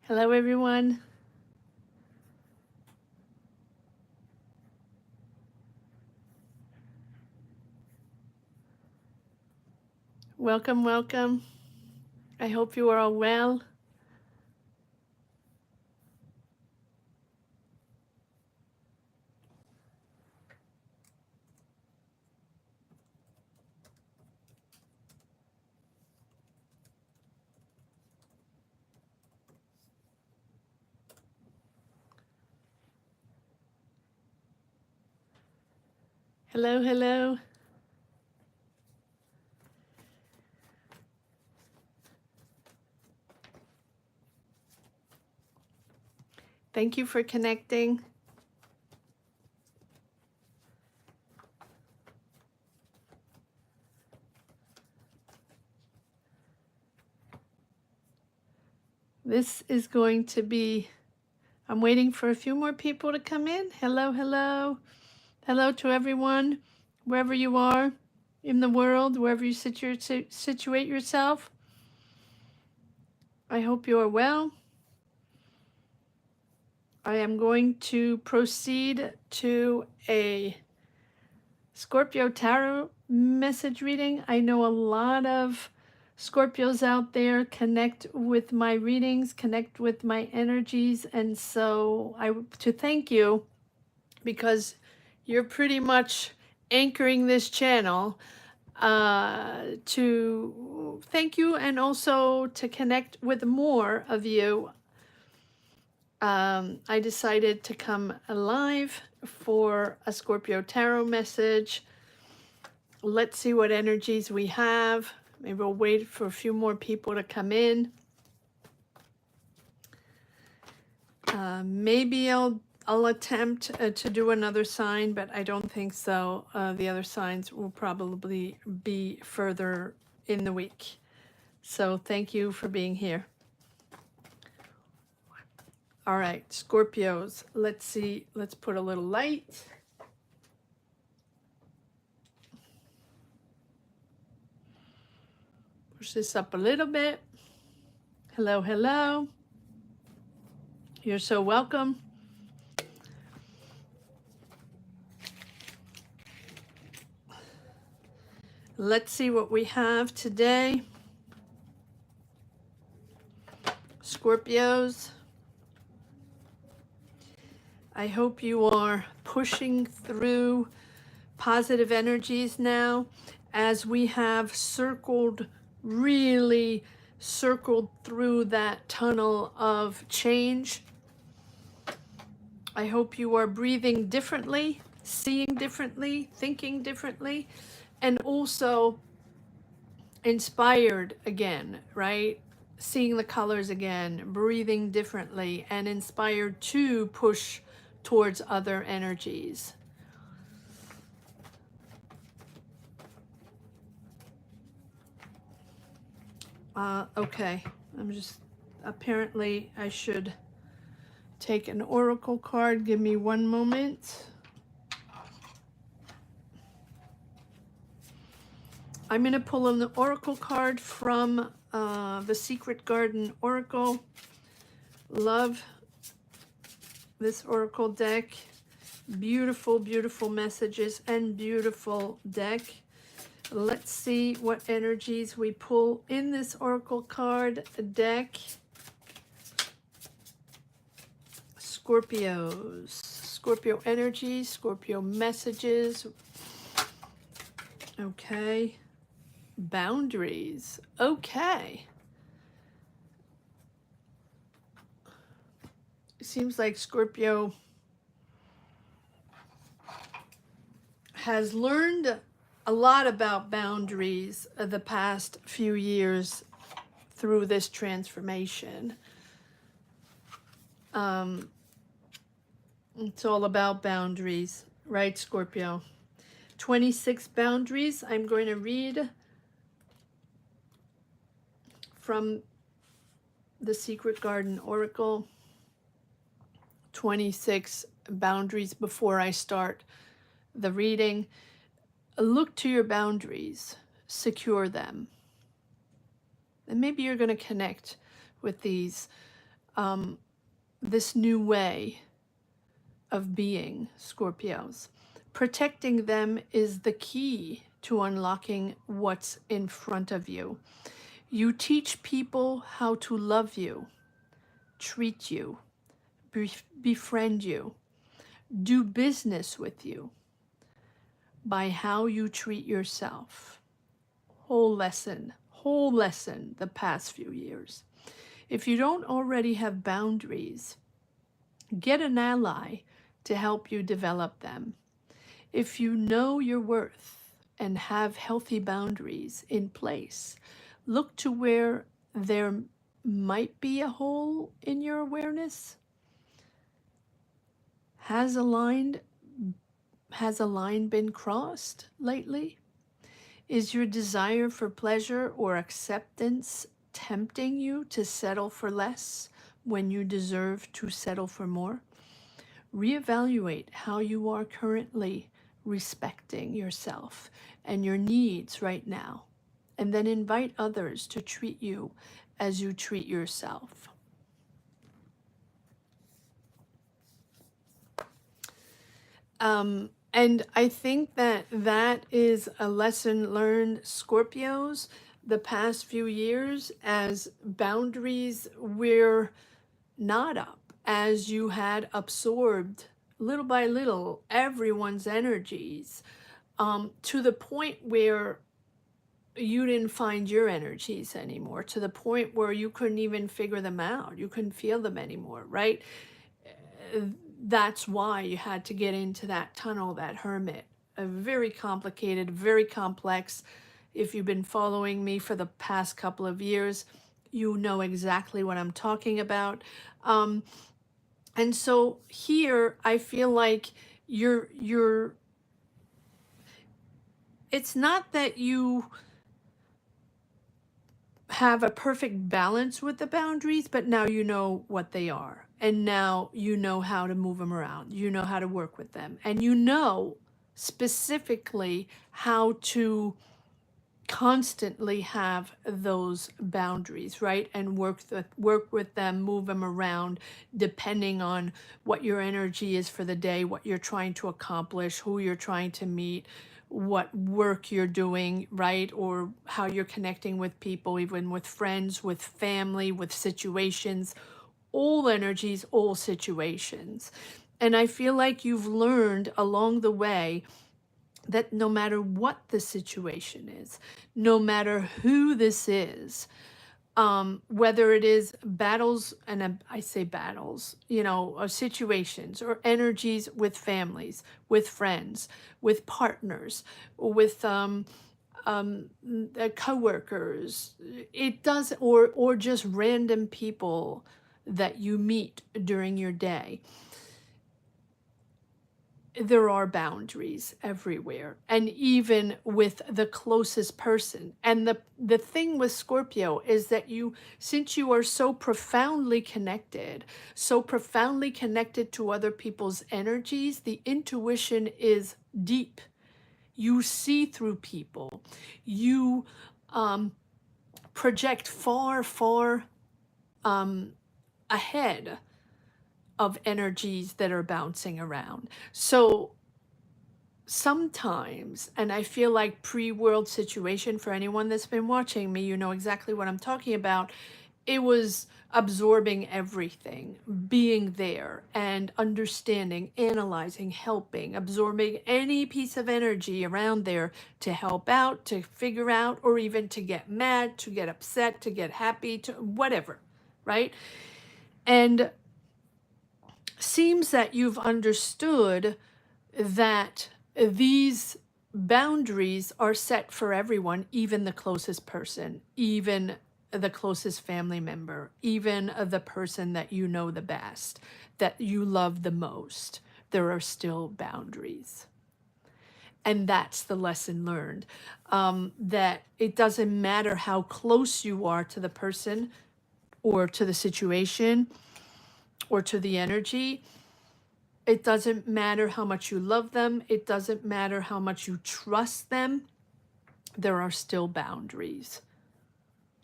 Hello, everyone. Welcome, welcome. I hope you are all well. Hello, hello. Thank you for connecting. This is going to be, I'm waiting for a few more people to come in. Hello, hello. Hello to everyone, wherever you are in the world, wherever you situate yourself. I hope you are well. I am going to proceed to a Scorpio tarot message reading. I know a lot of Scorpios out there connect with my readings, connect with my energies, and so to thank you, because you're pretty much anchoring this channel, to thank you, and also to connect with more of you. I decided to come live for a Scorpio tarot message. Let's see what energies we have. Maybe we'll wait for a few more people to come in. Maybe I'll attempt to do another sign, but I don't think so. The other signs will probably be further in the week. So thank you for being here. All right, Scorpios, let's see. Let's put a little light. Push this up a little bit. Hello, hello. You're so welcome. Let's see what we have today. Scorpios, I hope you are pushing through positive energies now, as we have really circled through that tunnel of change. I hope you are breathing differently, seeing differently, thinking differently, and also inspired again, right? Seeing the colors again, breathing differently, and inspired to push towards other energies. Okay, apparently I should take an oracle card. Give me one moment. I'm going to pull an oracle card from the Secret Garden Oracle. Love this oracle deck. Beautiful, beautiful messages and beautiful deck. Let's see what energies we pull in this oracle card deck. Scorpios, Scorpio energy, Scorpio messages. Okay. Boundaries. Okay. It seems like Scorpio has learned a lot about boundaries the past few years through this transformation. It's all about boundaries, right, Scorpio? 26 boundaries. I'm going to read from the Secret Garden Oracle. 26 boundaries before I start the reading. Look to your boundaries, secure them. And maybe you're going to connect with these this new way of being, Scorpios. Protecting them is the key to unlocking what's in front of you. You teach people how to love you, treat you, befriend you, do business with you by how you treat yourself. Whole lesson the past few years. If you don't already have boundaries, get an ally to help you develop them. If you know your worth and have healthy boundaries in place, look to where there might be a hole in your awareness. Has a line been crossed lately? Is your desire for pleasure or acceptance tempting you to settle for less when you deserve to settle for more? Reevaluate how you are currently respecting yourself and your needs right now, and then invite others to treat you as you treat yourself. And I think that that is a lesson learned, Scorpios, the past few years, as boundaries were not up, as you had absorbed little by little everyone's energies, to the point where you didn't find your energies anymore, to the point where you couldn't even figure them out. You couldn't feel them anymore, right? That's why you had to get into that tunnel, that hermit. A very complicated, very complex. If you've been following me for the past couple of years, you know exactly what I'm talking about. And so here, I feel like you're. It's not that you have a perfect balance with the boundaries, but now you know what they are. And now you know how to move them around. You know how to work with them. And you know specifically how to constantly have those boundaries, right? And work with them, move them around, depending on what your energy is for the day, what you're trying to accomplish, who you're trying to meet, what work you're doing, right? Or how you're connecting with people, even with friends, with family, with situations, all energies, all situations. And I feel like you've learned along the way that no matter what the situation is, no matter who this is, whether it is battles, and I say battles, or situations or energies with families, with friends, with partners, with coworkers, it does, or just random people that you meet during your day. There are boundaries everywhere, and even with the closest person. And the thing with Scorpio is that since you are so profoundly connected to other people's energies, the intuition is deep. You see through people. You project far, far ahead of energies that are bouncing around. So sometimes, and I feel like pre-world situation, for anyone that's been watching me, you know exactly what I'm talking about. It was absorbing everything, being there and understanding, analyzing, helping, absorbing any piece of energy around there to help out, to figure out, or even to get mad, to get upset, to get happy, to whatever, right? And seems that you've understood that these boundaries are set for everyone, even the closest person, even the closest family member, even the person that you know the best, that you love the most. There are still boundaries. And that's the lesson learned, that it doesn't matter how close you are to the person or to the situation or to the energy. It doesn't matter how much you love them. It doesn't matter how much you trust them. There are still boundaries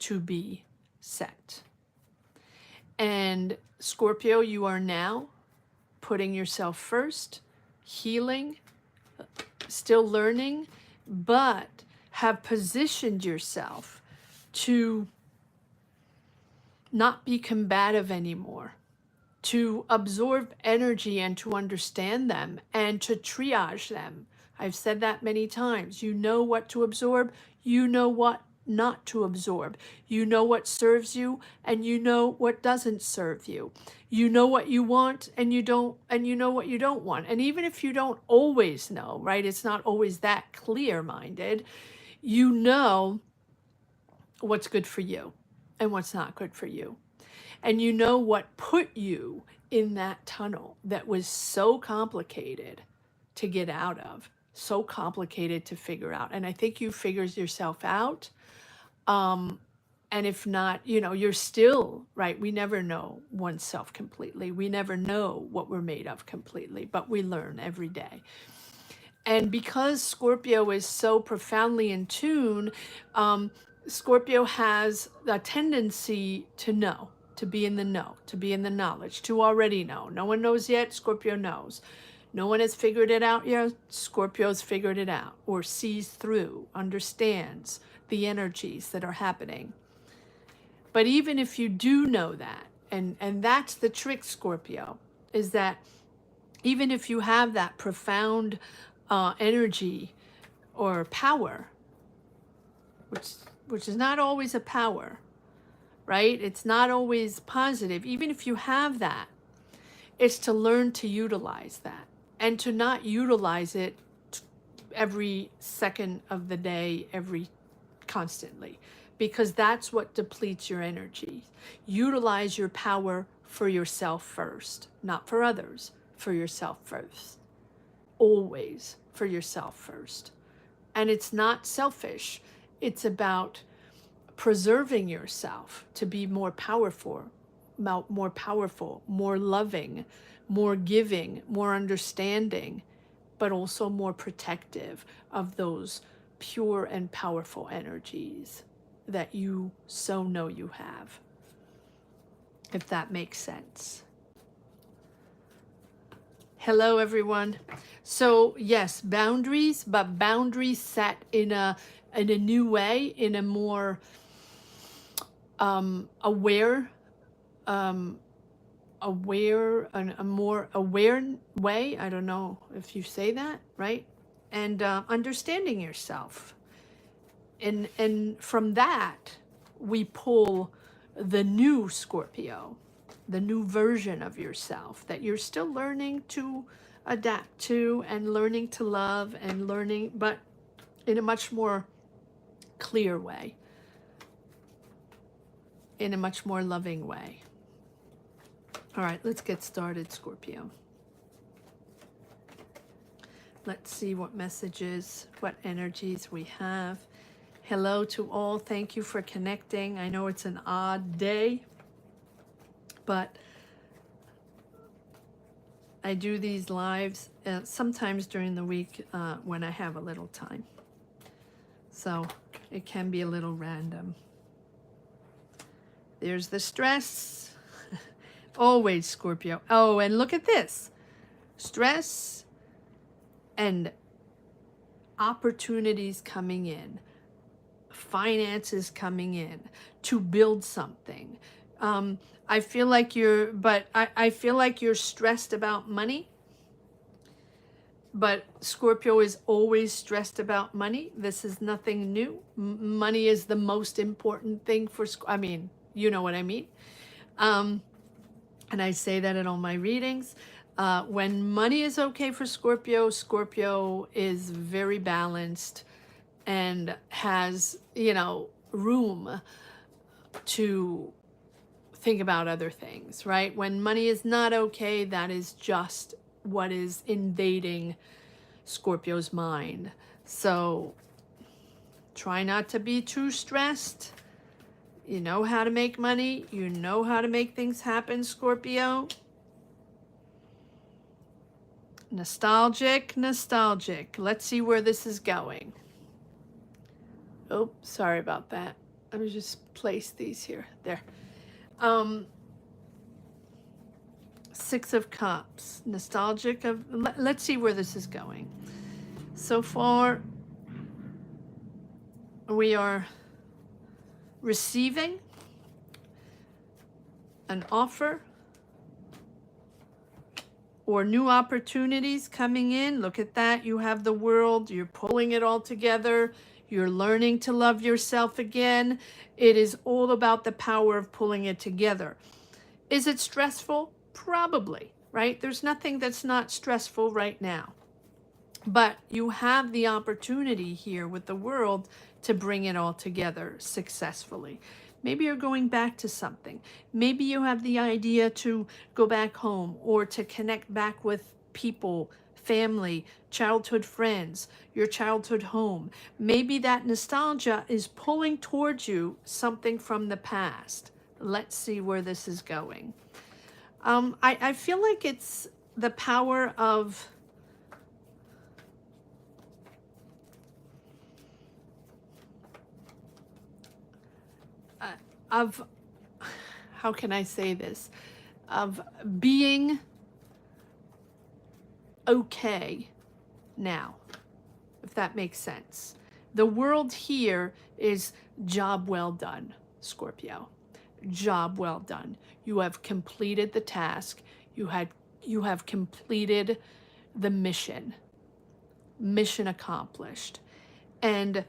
to be set. And Scorpio, you are now putting yourself first, healing, still learning, but have positioned yourself to not be combative anymore, to absorb energy and to understand them and to triage them. I've said that many times. You know what to absorb, you know what not to absorb. You know what serves you and you know what doesn't serve you. You know what you want and you know what you don't want. And even if you don't always know, right? It's not always that clear-minded. You know what's good for you and what's not good for you. And you know what put you in that tunnel that was so complicated to get out of, so complicated to figure out. And I think you figured yourself out. And if not, you're still, right? We never know oneself completely. We never know what we're made of completely, but we learn every day. And because Scorpio is so profoundly in tune, Scorpio has a tendency to know, to be in the know, to be in the knowledge, to already know. No one knows yet, Scorpio knows. No one has figured it out yet, Scorpio's figured it out, or sees through, understands the energies that are happening. But even if you do know that, and that's the trick, Scorpio, is that even if you have that profound energy or power, which is not always a power, right? It's not always positive. Even if you have that, it's to learn to utilize that and to not utilize it every second of the day, constantly, because that's what depletes your energy. Utilize your power for yourself first, not for others, for yourself first. Always for yourself first. And it's not selfish. It's about preserving yourself to be more powerful, more loving, more giving, more understanding, but also more protective of those pure and powerful energies that you so know you have, if that makes sense. Hello, everyone. So yes, boundaries, but boundaries set in a new way, in a more aware, and a more aware way. I don't know if you say that, right? And understanding yourself. And from that, we pull the new Scorpio, the new version of yourself that you're still learning to adapt to and learning to love and learning, but in a much more clear way, in a much more loving way. All right, let's get started, Scorpio. Let's see what messages, what energies we have. Hello to all. Thank you for connecting. I know it's an odd day, but I do these lives sometimes during the week when I have a little time. So it can be a little random. There's the stress. Always, Scorpio. Oh, and look at this. Stress and opportunities coming in. Finances coming in to build something. I feel like I feel like you're stressed about money. But Scorpio is always stressed about money. This is nothing new. Money is the most important thing for, you know what I mean. And I say that in all my readings. When money is okay for Scorpio, Scorpio is very balanced and has, room to think about other things, right? When money is not okay, that is just what is invading Scorpio's mind. So try not to be too stressed. You know how to make money. You know how to make things happen, Scorpio. Nostalgic. Let's see where this is going. Oh, sorry about that. Let me just place these here. There. Six of Cups, nostalgic of, let's see where this is going. So far, we are receiving an offer or new opportunities coming in. Look at that. You have the World. You're pulling it all together. You're learning to love yourself again. It is all about the power of pulling it together. Is it stressful? Probably, right? There's nothing that's not stressful right now. But you have the opportunity here with the World to bring it all together successfully. Maybe you're going back to something. Maybe you have the idea to go back home or to connect back with people, family, childhood friends, your childhood home. Maybe that nostalgia is pulling towards you something from the past. Let's see where this is going. I feel like it's the power of how can I say this, of being okay now, if that makes sense. The World here is job well done, Scorpio. Job well done. You have completed the task. You have completed the mission. Mission accomplished. And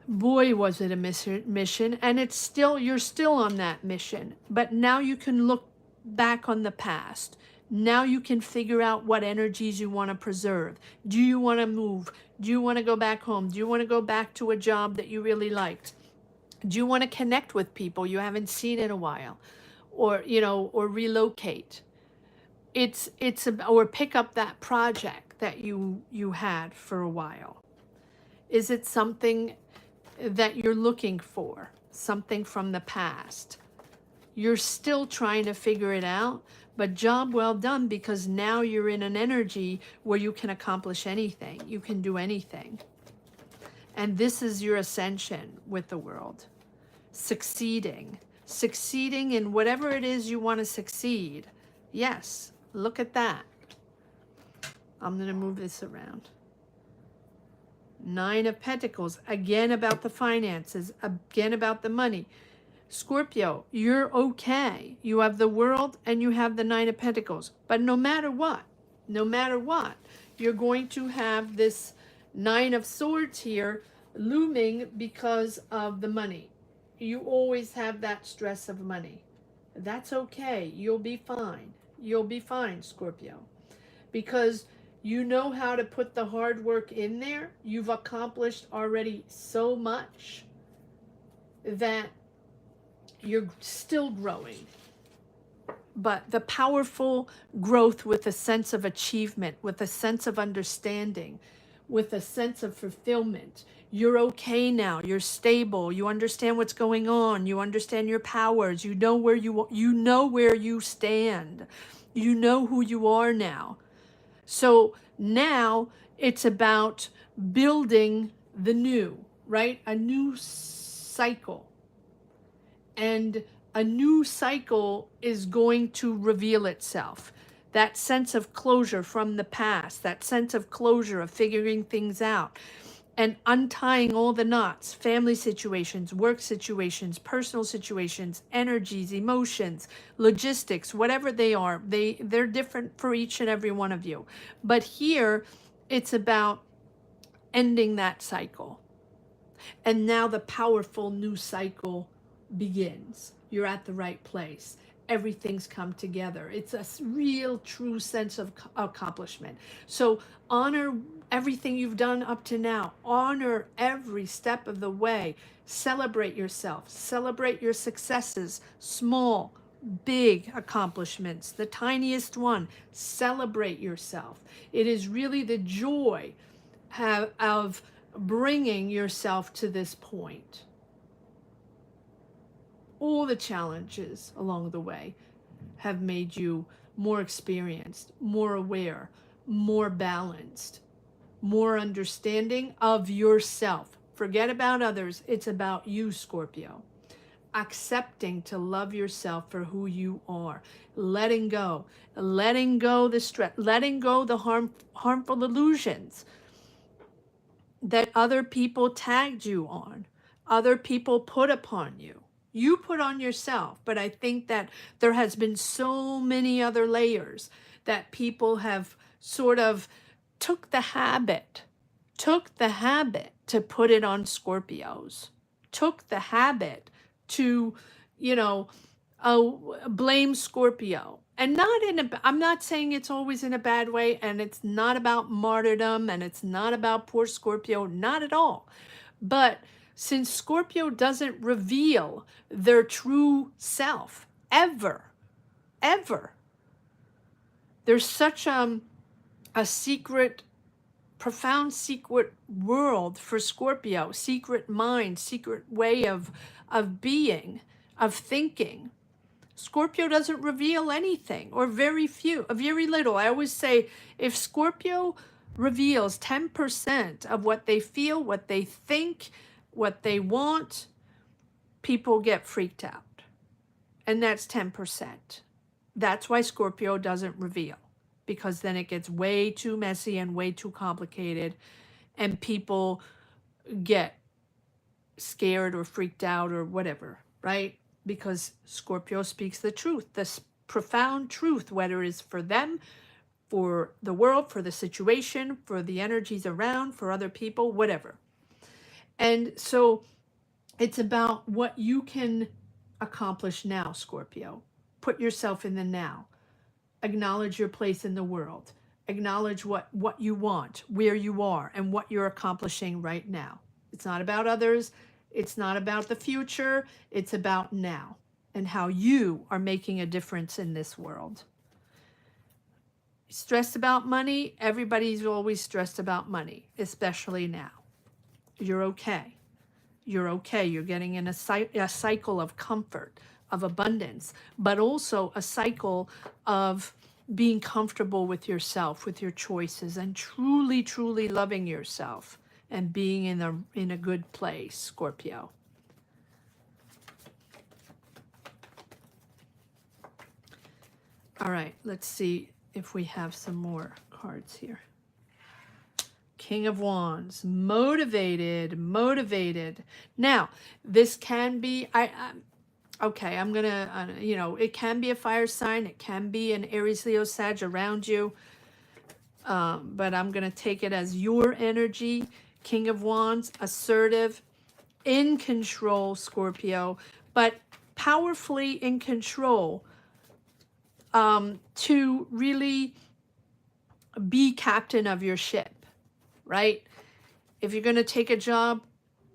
boy, was it a mission, and you're still on that mission, but now you can look back on the past. Now you can figure out what energies you want to preserve. Do you want to move? Do you want to go back home? Do you want to go back to a job that you really liked? Do you want to connect with people you haven't seen in a while, or or relocate? Or pick up that project that you had for a while. Is it something that you're looking for, something from the past? You're still trying to figure it out, but job well done, because now you're in an energy where you can accomplish anything. You can do anything. And this is your ascension with the World. Succeeding in whatever it is you want to succeed. Yes, look at that. I'm going to move this around. Nine of Pentacles, again about the finances, again about the money. Scorpio, you're okay. You have the World and you have the Nine of Pentacles. But no matter what, you're going to have this Nine of Swords here looming because of the money. You always have that stress of money. That's okay. You'll be fine. You'll be fine, Scorpio. Because you know how to put the hard work in there. You've accomplished already so much that you're still growing. But the powerful growth with a sense of achievement, with a sense of understanding, with a sense of fulfillment. You're okay now. You're stable. You understand what's going on. You understand your powers. You know where you stand. You know who you are now. So now it's about building the new, right? A new cycle. And a new cycle is going to reveal itself. That sense of closure from the past, that sense of closure of figuring things out and untying all the knots, family situations, work situations, personal situations, energies, emotions, logistics, whatever they are, they're different for each and every one of you. But here it's about ending that cycle. And now the powerful new cycle begins. You're at the right place. Everything's come together. It's a real, true sense of accomplishment. So honor everything you've done up to now. Honor every step of the way. Celebrate yourself. Celebrate your successes, small, big accomplishments, the tiniest one. Celebrate yourself. It is really the joy of bringing yourself to this point. All the challenges along the way have made you more experienced, more aware, more balanced, more understanding of yourself. Forget about others. It's about you, Scorpio. accepting to love yourself for who you are, letting go the stress, letting go the harmful illusions that other people tagged you on, other people put upon you. You put on yourself, but I think that there has been so many other layers that people have sort of took the habit to put it on Scorpios, took the habit to, you know, blame Scorpio. And not in a, I'm not saying it's always in a bad way, and it's not about martyrdom, and it's not about poor Scorpio, not at all. But since Scorpio doesn't reveal their true self, ever, ever, there's such a secret, profound secret world for Scorpio, secret mind, secret way of being, of thinking. Scorpio doesn't reveal anything, or very few, very little. I always say, if Scorpio reveals 10% of what they feel, what they think, what they want, people get freaked out. And that's 10%. That's why Scorpio doesn't reveal, because then it gets way too messy and way too complicated, and people get scared or freaked out or whatever, right? Because Scorpio speaks the truth, this profound truth, whether it's for them, for the world, for the situation, for the energies around, for other people, whatever. And so it's about what you can accomplish now, Scorpio. Put yourself in the now. Acknowledge your place in the world. Acknowledge what you want, where you are, and what you're accomplishing right now. It's not about others. It's not about the future. It's about now and how you are making a difference in this world. Stressed about money? Everybody's always stressed about money, especially now. You're okay. You're okay. You're getting in a cycle of comfort, of abundance, but also a cycle of being comfortable with yourself, with your choices, and truly, truly loving yourself and being in a good place, Scorpio. All right, let's see if we have some more cards here. King of Wands, motivated. Now, this can be, okay, I'm gonna, it can be a fire sign. It can be an Aries, Leo, Sag around you. But I'm gonna take it as your energy. King of Wands, assertive, in control, Scorpio, but powerfully in control, to really be captain of your ship, right? If you're going to take a job,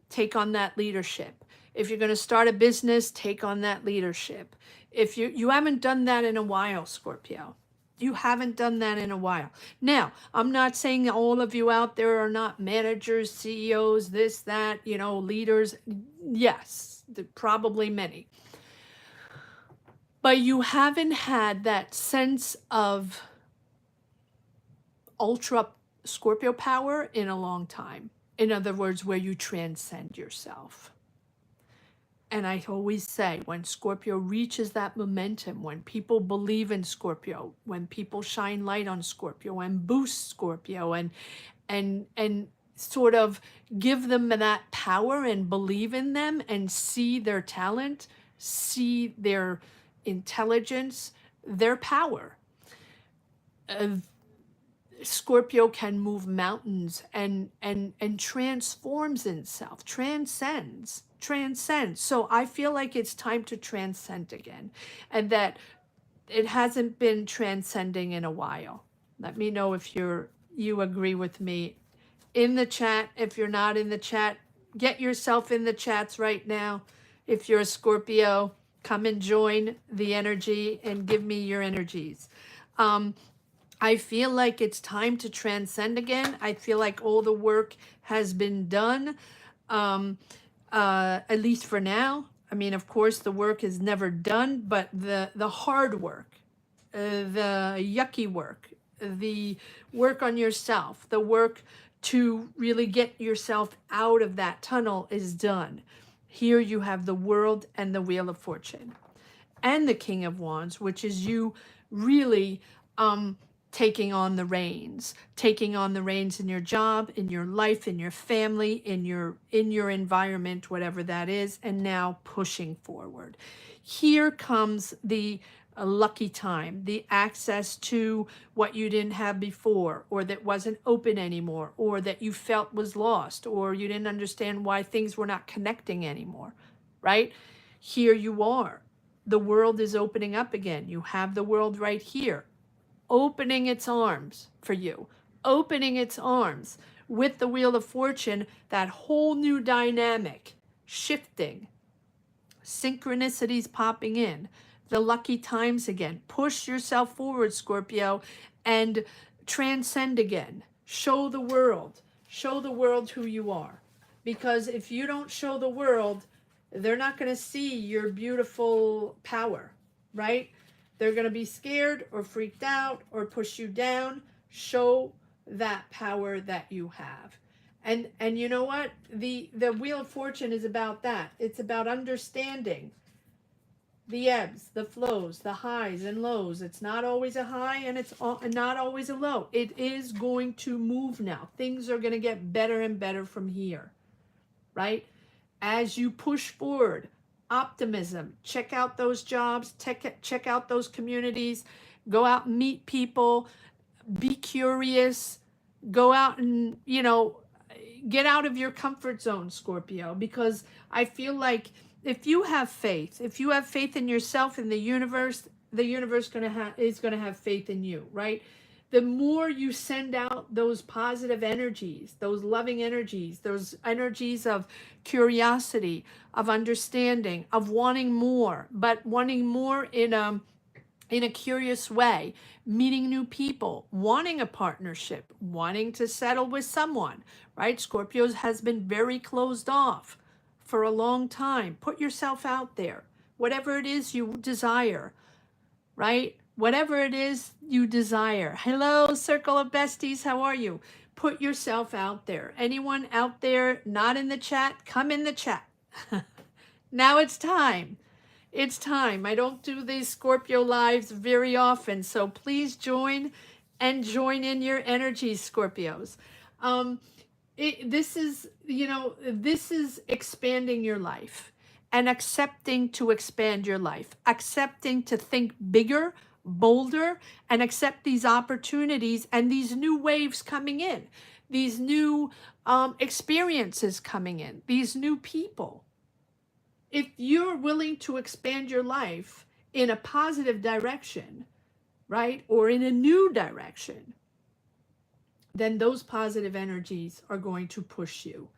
take on that leadership. If you're going to start a business, take on that leadership. If you haven't done that in a while, Scorpio, you haven't done that in a while. Now, I'm not saying all of you out there are not managers, CEOs, this, that, leaders. Yes, probably many. But you haven't had that sense of ultra Scorpio power in a long time. In other words, where you transcend yourself. And I always say, when Scorpio reaches that momentum, when people believe in Scorpio, when people shine light on Scorpio and boost Scorpio and sort of give them that power and believe in them and see their talent, see their intelligence, their power. Scorpio can move mountains and transforms itself, transcends. So I feel like it's time to transcend again, and that it hasn't been transcending in a while. Let me know if you agree with me in the chat. If you're not in the chat, get yourself in the chats right now. If you're a Scorpio, come and join the energy and give me your energies. I feel like it's time to transcend again. I feel like all the work has been done, at least for now. I mean, of course, the work is never done, but the hard work, the yucky work, the work on yourself, the work to really get yourself out of that tunnel is done. Here you have the World and the Wheel of Fortune and the King of Wands, which is you really taking on the reins, in your job, in your life, in your family, in your environment, whatever that is, and now pushing forward. Here comes the lucky time, the access to what you didn't have before, or that wasn't open anymore, or that you felt was lost, or you didn't understand why things were not connecting anymore, right? Here you are. The world is opening up again. You have the world right here, opening its arms for you, opening its arms with the Wheel of Fortune, that whole new dynamic shifting, synchronicities popping in, the lucky times again. Push yourself forward, Scorpio, and transcend again. Show the world who you are. Because if you don't show the world, they're not going to see your beautiful power, right? They're going to be scared or freaked out or push you down. Show that power that you have. And you know what? The Wheel of Fortune is about that. It's about understanding the ebbs, the flows, the highs and lows. It's not always a high and it's not always a low. It is going to move now. Things are going to get better and better from here, right? As you push forward, optimism, check out those jobs, check out those communities, go out and meet people, be curious, go out and, get out of your comfort zone, Scorpio, because I feel like if you have faith in yourself, in the universe is going to have faith in you, right? The more you send out those positive energies, those loving energies, those energies of curiosity, of understanding, of wanting more, but wanting more in a curious way, meeting new people, wanting a partnership, wanting to settle with someone, right? Scorpios has been very closed off for a long time. Put yourself out there. Whatever it is you desire, right? Whatever it is you desire. Hello, Circle of Besties. How are you? Put yourself out there. Anyone out there not in the chat, come in the chat. Now it's time. It's time. I don't do these Scorpio lives very often, so please join in your energies, Scorpios. This is expanding your life and accepting to expand your life, accepting to think bigger, bolder, and accept these opportunities and these new waves coming in, these new experiences coming in, these new people. If you're willing to expand your life in a positive direction, right, or in a new direction, then those positive energies are going to push you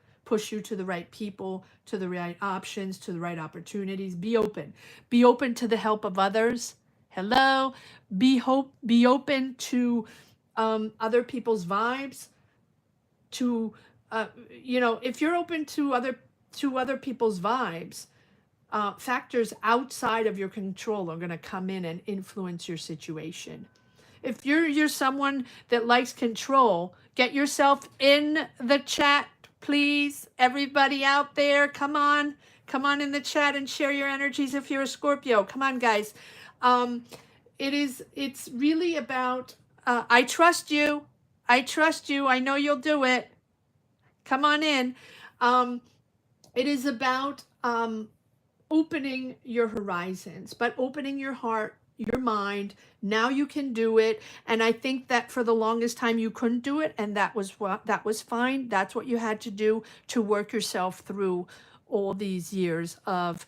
to the right people, to the right options, to the right opportunities. Be open to the help of others. Hello, be open to other people's vibes. To if you're open to other people's vibes, factors outside of your control are going to come in and influence your situation. If you're someone that likes control, get yourself in the chat, please. Everybody out there, come on in the chat and share your energies if you're a Scorpio. Come on, guys. It's really about, I trust you. I know you'll do it. Come on in. It is about opening your horizons, but opening your heart, your mind. Now you can do it. And I think that for the longest time you couldn't do it, and that was fine. That's what you had to do to work yourself through all these years of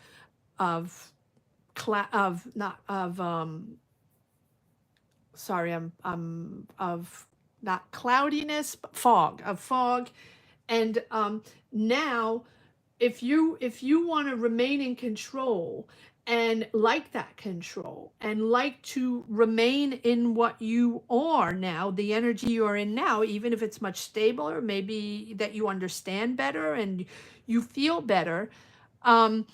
not cloudiness, but fog. And now if you want to remain in control and like that control and like to remain in what you are now, the energy you're in now, even if it's much stabler, maybe that you understand better and you feel better, that's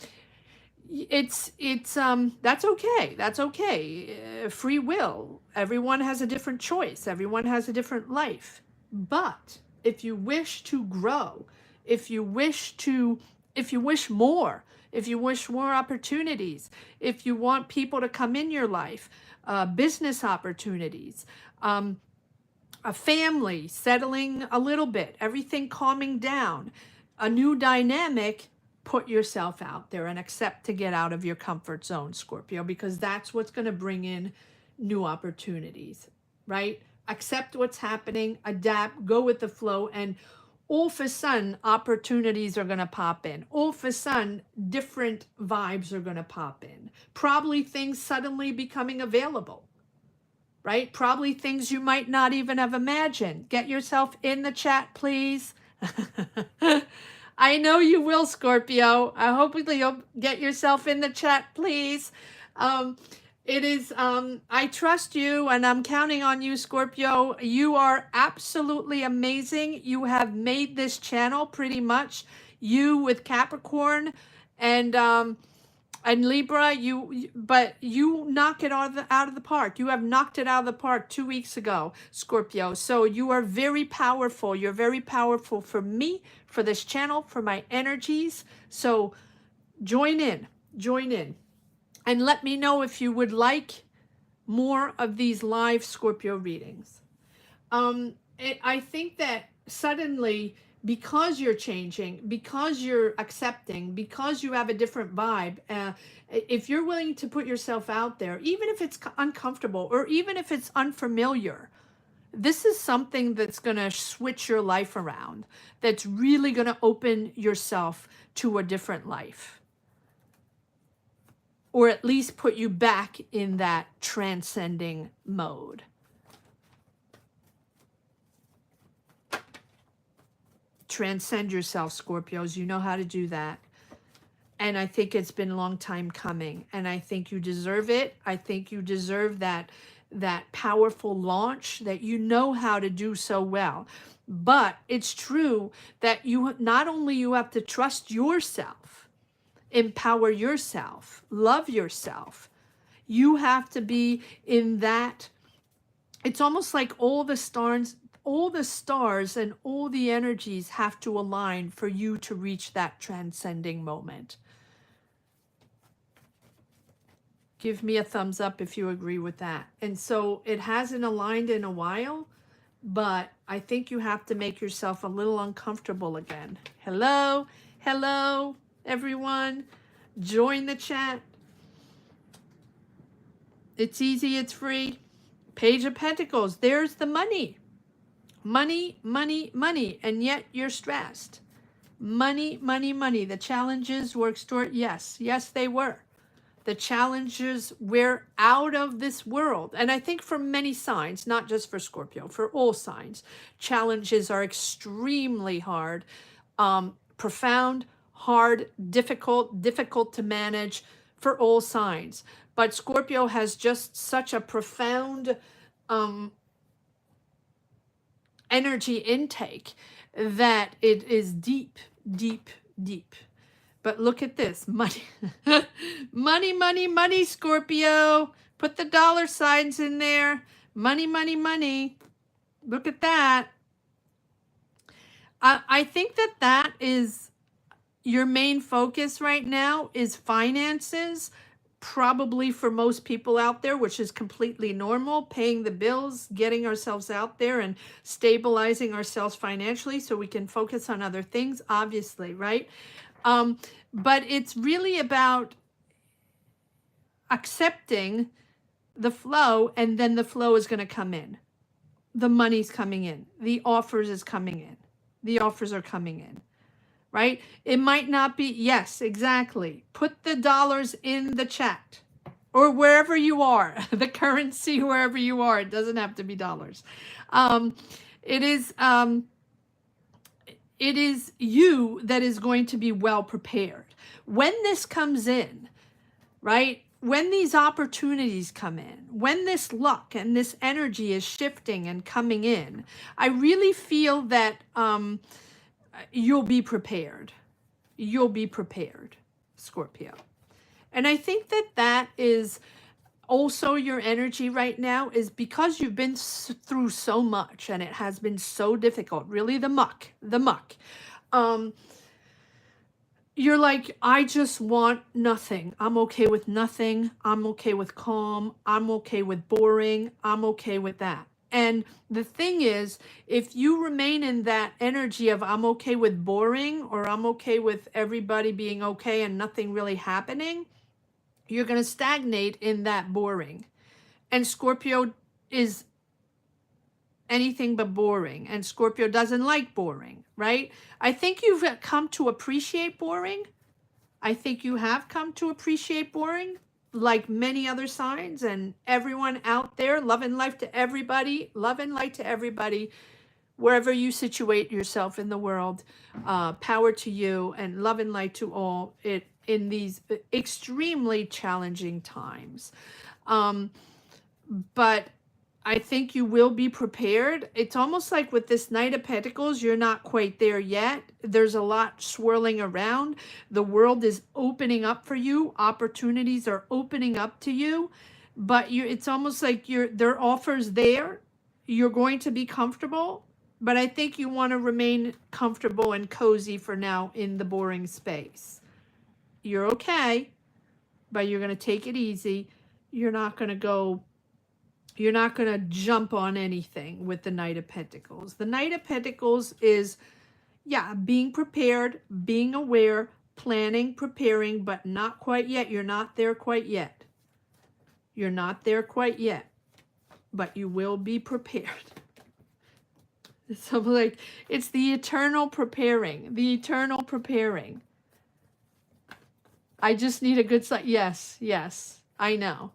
okay. Free will. Everyone has a different choice. Everyone has a different life. But if you wish to grow, if you wish to If you wish more, if you wish more opportunities, if you want people to come in your life, business opportunities, a family settling a little bit, everything calming down, a new dynamic, put yourself out there and accept to get out of your comfort zone, Scorpio, because that's what's going to bring in new opportunities, right? Accept what's happening, adapt, go with the flow, and all of a sudden, opportunities are going to pop in. All of a sudden, different vibes are going to pop in. Probably things suddenly becoming available, right? Probably things you might not even have imagined. Get yourself in the chat, please. I know you will, Scorpio. I hope you'll get yourself in the chat, please. It is, I trust you and I'm counting on you, Scorpio. You are absolutely amazing. You have made this channel pretty much. You with Capricorn and Libra, but you knock it out of the park. You have knocked it out of the park 2 weeks ago, Scorpio. So you are very powerful. You're very powerful for me, for this channel, for my energies. So join in, and let me know if you would like more of these live Scorpio readings. I think that suddenly, because you're changing, because you're accepting, because you have a different vibe, if you're willing to put yourself out there, even if it's uncomfortable or even if it's unfamiliar, this is something that's going to switch your life around, that's really going to open yourself to a different life, or at least put you back in that transcending mode. Transcend yourself, Scorpios. You know how to do that. And I think it's been a long time coming. And I think you deserve it. I think you deserve that powerful launch that you know how to do so well. But it's true that you not only you have to trust yourself, empower yourself, love yourself. You have to be in that. It's almost like all the stars and all the energies have to align for you to reach that transcending moment. Give me a thumbs up if you agree with that. And so it hasn't aligned in a while, but I think you have to make yourself a little uncomfortable again. Hello, everyone. Join the chat. It's easy, it's free. Page of Pentacles, there's the money. Money, money, money, and yet you're stressed. Money, money, money. The challenges were extraordinary. Yes, they were. The challenges were out of this world. And I think for many signs, not just for Scorpio, for all signs, challenges are extremely hard, profound, hard, difficult to manage for all signs. But Scorpio has just such a profound energy intake that it is deep. But look at this, money, money, money, money, Scorpio. Put the dollar signs in there. Money, money, money. Look at that. I think that is your main focus right now, is finances. Probably for most people out there, which is completely normal, paying the bills, getting ourselves out there and stabilizing ourselves financially so we can focus on other things, obviously, right? But it's really about accepting the flow, and then the flow is going to come in. The money's coming in. The offers is coming in. The offers are coming in. Right? It might not be, yes, exactly. Put the dollars in the chat or wherever you are, the currency, wherever you are. It doesn't have to be dollars. It is you that is going to be well prepared. When this comes in, right? When these opportunities come in, when this luck and this energy is shifting and coming in, I really feel that you'll be prepared. You'll be prepared, Scorpio. And I think that is also your energy right now, is because you've been through so much and it has been so difficult, really the muck. you're like, I just want nothing. I'm okay with nothing. I'm okay with calm. I'm okay with boring. I'm okay with that. And the thing is, if you remain in that energy of I'm okay with boring, or I'm okay with everybody being okay and nothing really happening, you're going to stagnate in that boring. And Scorpio is anything but boring. And Scorpio doesn't like boring, right? I think you've come to appreciate boring. I think you have come to appreciate boring, like many other signs, and everyone out there. Love and life to everybody. Love and light to everybody, wherever you situate yourself in the world. Power to you, and love and light to all it in these extremely challenging times. But I think you will be prepared. It's almost like with this Knight of Pentacles, you're not quite there yet. There's a lot swirling around. The world is opening up for you. Opportunities are opening up to you. But it's almost like there are offers there. You're going to be comfortable. But I think you want to remain comfortable and cozy for now in the boring space. You're okay, but you're going to take it easy. You're not going to jump on anything with the Knight of Pentacles. The Knight of Pentacles is, yeah, being prepared, being aware, planning, preparing, but not quite yet. You're not there quite yet. You're not there quite yet, but you will be prepared. So like, it's the eternal preparing, the eternal preparing. I just need a good sign. Yes, yes, I know.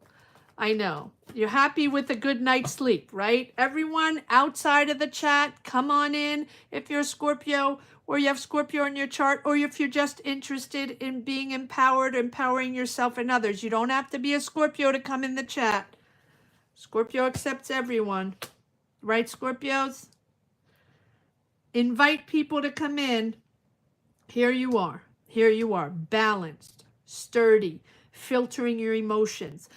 I know. You're happy with a good night's sleep, right? Everyone outside of the chat, come on in if you're a Scorpio, or you have Scorpio in your chart, or if you're just interested in being empowered, empowering yourself and others. You don't have to be a Scorpio to come in the chat. Scorpio accepts everyone. Right, Scorpios? Invite people to come in. Here you are. Here you are. Balanced, sturdy, filtering your emotions,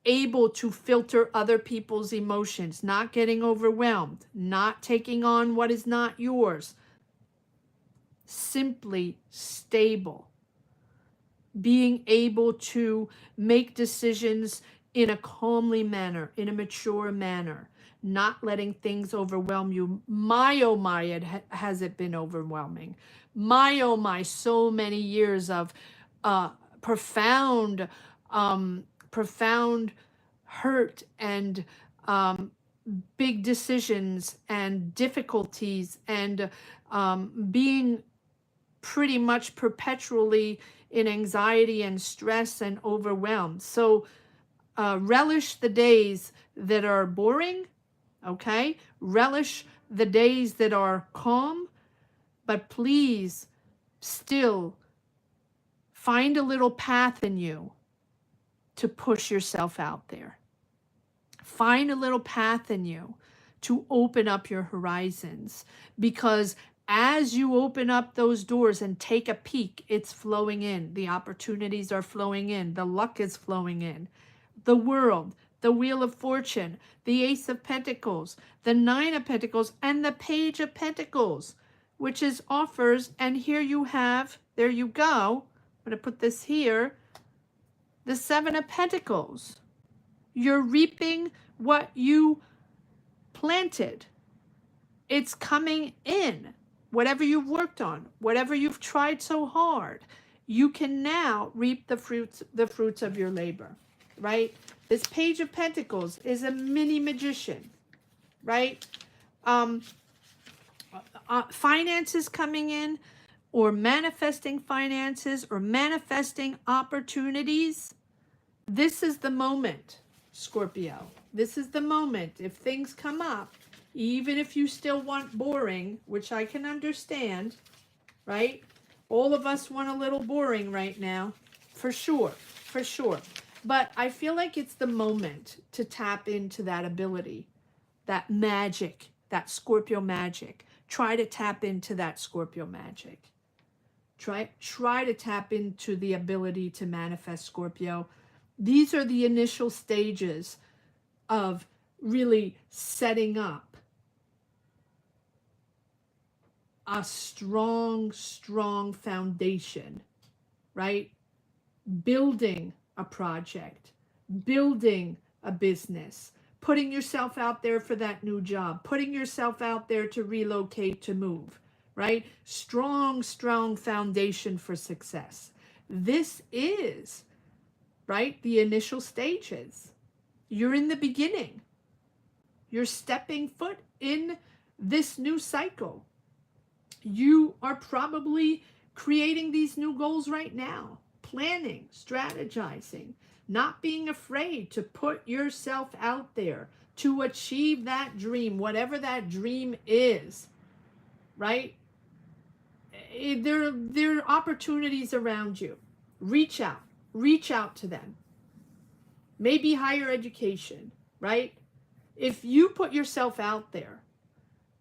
able to filter other people's emotions, not getting overwhelmed, not taking on what is not yours. Simply stable. Being able to make decisions in a calmly manner, in a mature manner, not letting things overwhelm you. My, oh my, has it been overwhelming. My, oh my, so many years of profound hurt and big decisions and difficulties, and being pretty much perpetually in anxiety and stress and overwhelmed. So relish the days that are boring, okay? Relish the days that are calm, but please still find a little path in you to push yourself out there. Find a little path in you to open up your horizons, because as you open up those doors and take a peek, it's flowing in. The opportunities are flowing in. The luck is flowing in. The world, the Wheel of Fortune, the Ace of Pentacles, the Nine of Pentacles, and the Page of Pentacles, which is offers. And here you have, there you go. I'm going to put this here. The Seven of Pentacles. You're reaping what you planted. It's coming in. Whatever you've worked on, whatever you've tried so hard, you can now reap the fruits of your labor, right? This Page of Pentacles is a mini magician, right? Finances coming in, or manifesting finances, or manifesting opportunities. This is the moment, Scorpio. This is the moment. If things come up, even if you still want boring, which I can understand, right? All of us want a little boring right now, for sure, for sure. But I feel like it's the moment to tap into that ability, that magic, that Scorpio magic. Try to tap into that Scorpio magic. Try to tap into the ability to manifest, Scorpio. These are the initial stages of really setting up a strong, strong foundation right? Building a project, building a business, putting yourself out there for that new job, putting yourself out there to relocate, to move, right? Strong, strong foundation for success. This is, right, the initial stages. You're in the beginning. You're stepping foot in this new cycle. You are probably creating these new goals right now, planning, strategizing, not being afraid to put yourself out there to achieve that dream, whatever that dream is, right? There are opportunities around you. Reach out to them. Maybe higher education, right? If you put yourself out there,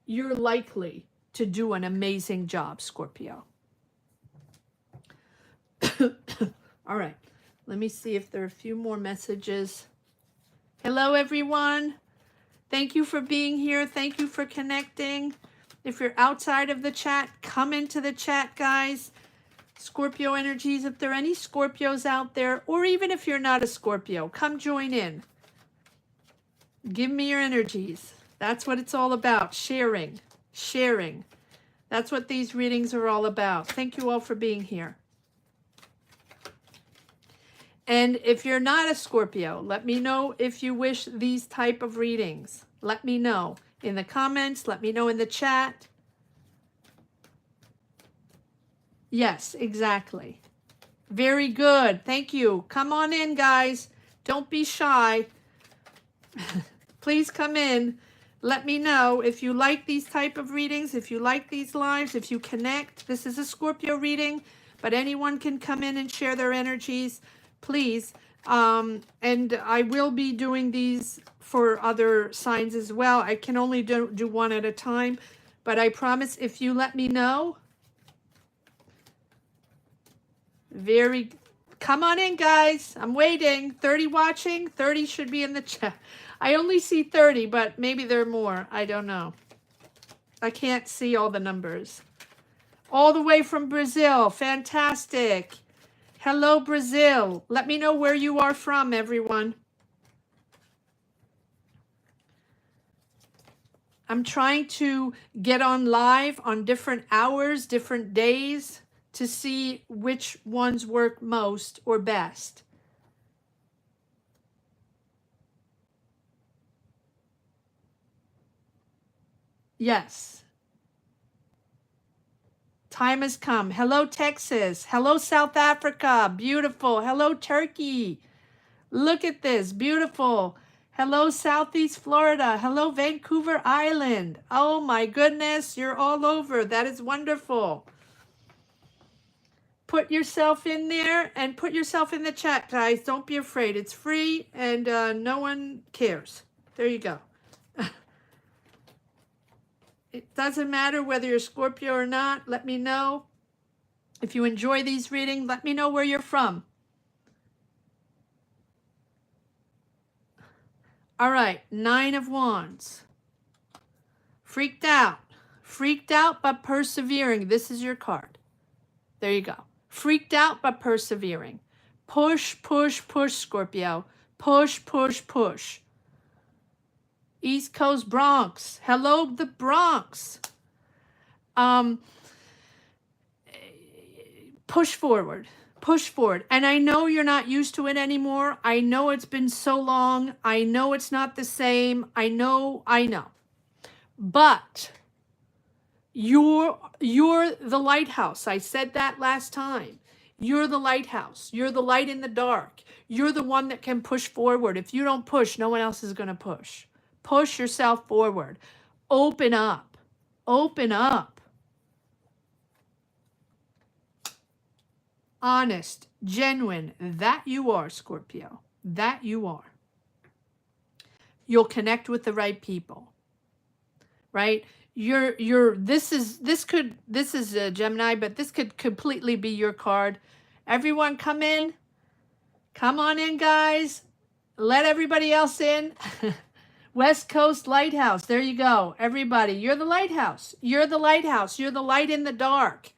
you're likely to do an amazing job, Scorpio. All right, let me see if there are a few more messages. Hello, everyone. Thank you for being here. Thank you for connecting. If you're outside of the chat, come into the chat, guys. Scorpio energies, if there are any Scorpios out there, or even if you're not a Scorpio, come join in. Give me your energies. That's what it's all about. Sharing. That's what these readings are all about. Thank you all for being here. And if you're not a Scorpio, let me know if you wish these type of readings. Let me know in the comments. Let me know in the chat. Yes, exactly. Very good. Thank you. Come on in, guys. Don't be shy. Please come in. Let me know if you like these type of readings, if you like these lives, if you connect. This is a Scorpio reading, but anyone can come in and share their energies, please. And I will be doing these for other signs as well. I can only do one at a time, but I promise if you let me know. Come on in, guys. I'm waiting. 30 watching. 30 should be in the chat. I only see 30, but maybe there are more. I don't know. I can't see all the numbers. All the way from Brazil. Fantastic. Hello, Brazil. Let me know where you are from, everyone. I'm trying to get on live on different hours, different days, to see which ones work most or best. Yes. Time has come. Hello, Texas. Hello, South Africa. Beautiful. Hello, Turkey. Look at this. Beautiful. Hello, Southeast Florida. Hello, Vancouver Island. Oh my goodness. You're all over. That is wonderful. Put yourself in there and put yourself in the chat, guys. Don't be afraid. It's free and no one cares. There you go. It doesn't matter whether you're Scorpio or not. Let me know. If you enjoy these readings, let me know where you're from. All right, 9 of Wands. Freaked out. Freaked out but persevering. This is your card. There you go. Freaked out but persevering. Push, push, push, Scorpio. Push, push, push. East Coast Bronx. Hello, the Bronx. Push forward. Push forward. And I know you're not used to it anymore. I know it's been so long. I know it's not the same. I know. But you're the lighthouse. I said that last time. You're the lighthouse. You're the light in the dark. You're the one that can push forward. If you don't push, no one else is going to push. Push yourself forward. Open up. Open up. Honest, genuine. That you are, Scorpio. That you are. You'll connect with the right people. Right? This is a Gemini, but this could completely be your card. Everyone come in. Come on in, guys. Let everybody else in. West Coast Lighthouse. There you go. Everybody, you're the lighthouse. You're the lighthouse. You're the light in the dark.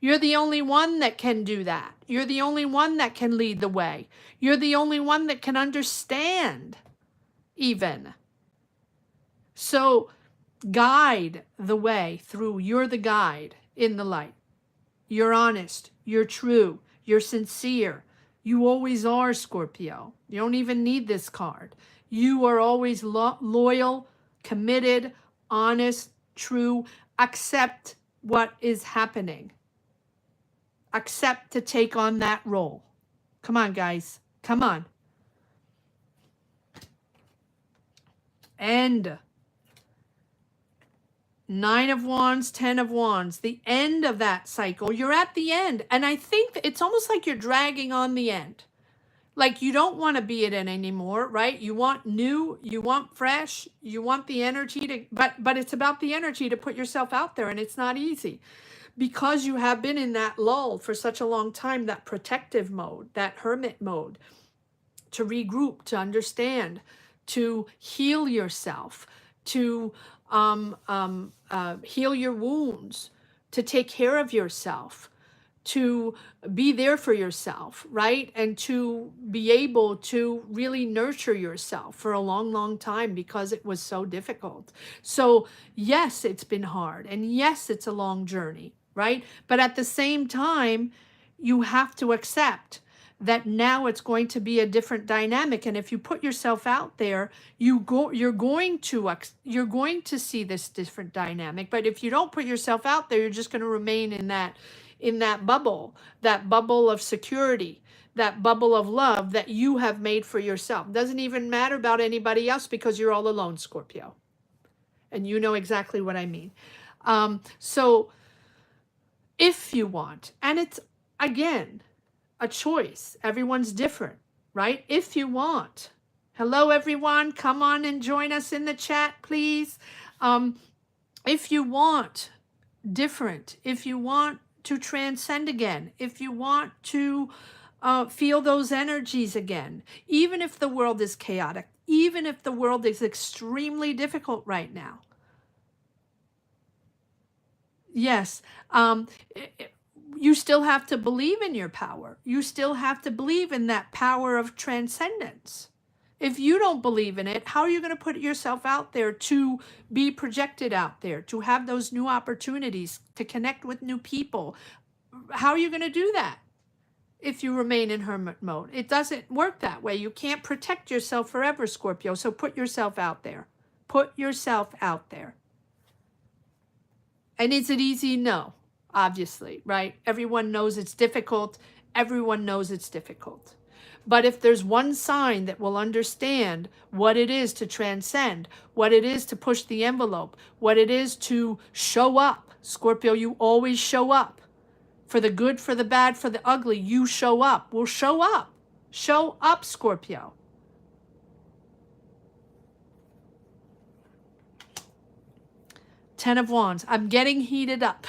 You're the only one that can do that. You're the only one that can lead the way. You're the only one that can understand even. So guide the way through. You're the guide in the light. You're honest. You're true. You're sincere. You always are, Scorpio. You don't even need this card. You are always loyal, committed, honest, true. Accept what is happening. Accept to take on that role. Come on, guys. Come on. And 9 of Wands, 10 of Wands, the end of that cycle. You're at the end. And I think it's almost like you're dragging on the end. Like you don't want to be it in anymore, right? You want new, you want fresh, you want the energy to, but it's about the energy to put yourself out there, and it's not easy because you have been in that lull for such a long time, that protective mode, that hermit mode, to regroup, to understand, to heal yourself, to heal your wounds, to take care of yourself, to be there for yourself, right? And to be able to really nurture yourself for a long, long time because it was so difficult. So yes, it's been hard. And yes, it's a long journey, right? But at the same time, you have to accept that now it's going to be a different dynamic. And if you put yourself out there, you're going to see this different dynamic. But if you don't put yourself out there, you're just going to remain in that bubble of security, that bubble of love that you have made for yourself. Doesn't even matter about anybody else because you're all alone, Scorpio. And you know exactly what I mean. So if you want, and it's, again, a choice. Everyone's different, right? If you want. Hello, everyone. Come on and join us in the chat, please. If you want different, if you want to transcend again, if you want to feel those energies again, even if the world is chaotic, even if the world is extremely difficult right now. Yes, you still have to believe in your power. You still have to believe in that power of transcendence. If you don't believe in it, how are you going to put yourself out there to be projected out there, to have those new opportunities, to connect with new people? How are you going to do that if you remain in hermit mode? It doesn't work that way. You can't protect yourself forever, Scorpio. So put yourself out there. Put yourself out there. And is it easy? No. Obviously, right? Everyone knows it's difficult. Everyone knows it's difficult. But if there's one sign that will understand what it is to transcend, what it is to push the envelope, what it is to show up, Scorpio, you always show up. For the good, for the bad, for the ugly, you show up. Well, show up. Show up, Scorpio. Ten of Wands. I'm getting heated up.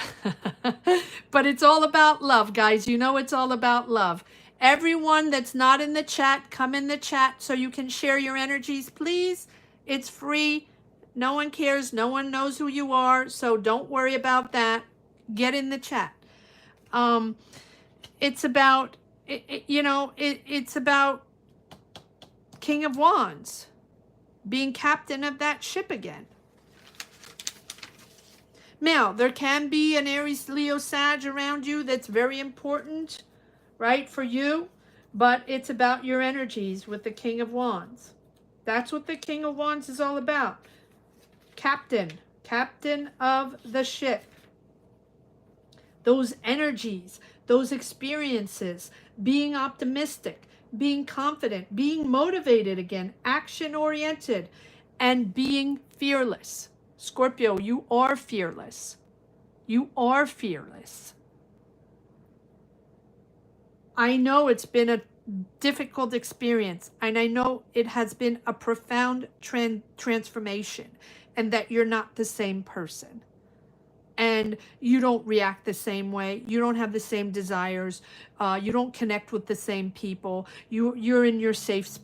But it's all about love, guys. You know it's all about love. Everyone that's not in the chat, come in the chat so you can share your energies, please. It's free. No one cares. No one knows who you are. So don't worry about that. Get in the chat. It's about, it's about King of Wands being captain of that ship again. Now, there can be an Aries, Leo, Sag around you that's very important, right, for you. But it's about your energies with the King of Wands. That's what the King of Wands is all about. Captain of the ship. Those energies, those experiences, being optimistic, being confident, being motivated again, action-oriented, and being fearless. Scorpio, you are fearless. You are fearless. I know it's been a difficult experience, and I know it has been a profound transformation, and that you're not the same person. And you don't react the same way. You don't have the same desires. You don't connect with the same people. You're in your safe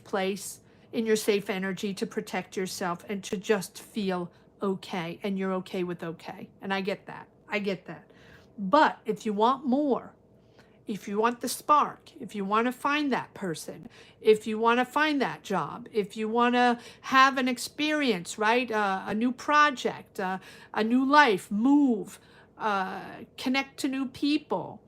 place, in your safe energy to protect yourself and to just feel okay. And you're okay with okay. And I get that. I get that. But if you want more, if you want the spark, if you want to find that person, if you want to find that job, if you want to have an experience, right? A new project, a new life, move, connect to new people,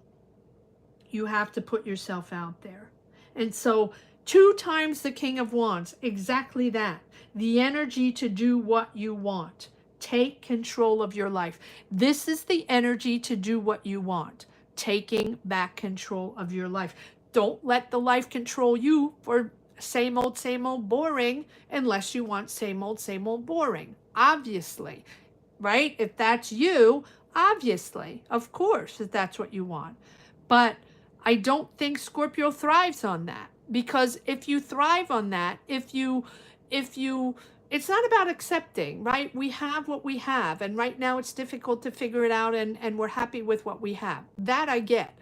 you have to put yourself out there. And so 2 times the King of Wands, exactly that. The energy to do what you want. Take control of your life. This is the energy to do what you want. Taking back control of your life. Don't let the life control you for same old boring, unless you want same old boring. Obviously, right? If that's you, obviously, of course, if that's what you want. But I don't think Scorpio thrives on that, because if you thrive on that, if you, it's not about accepting, right? We have what we have, and right now it's difficult to figure it out, and we're happy with what we have. That I get.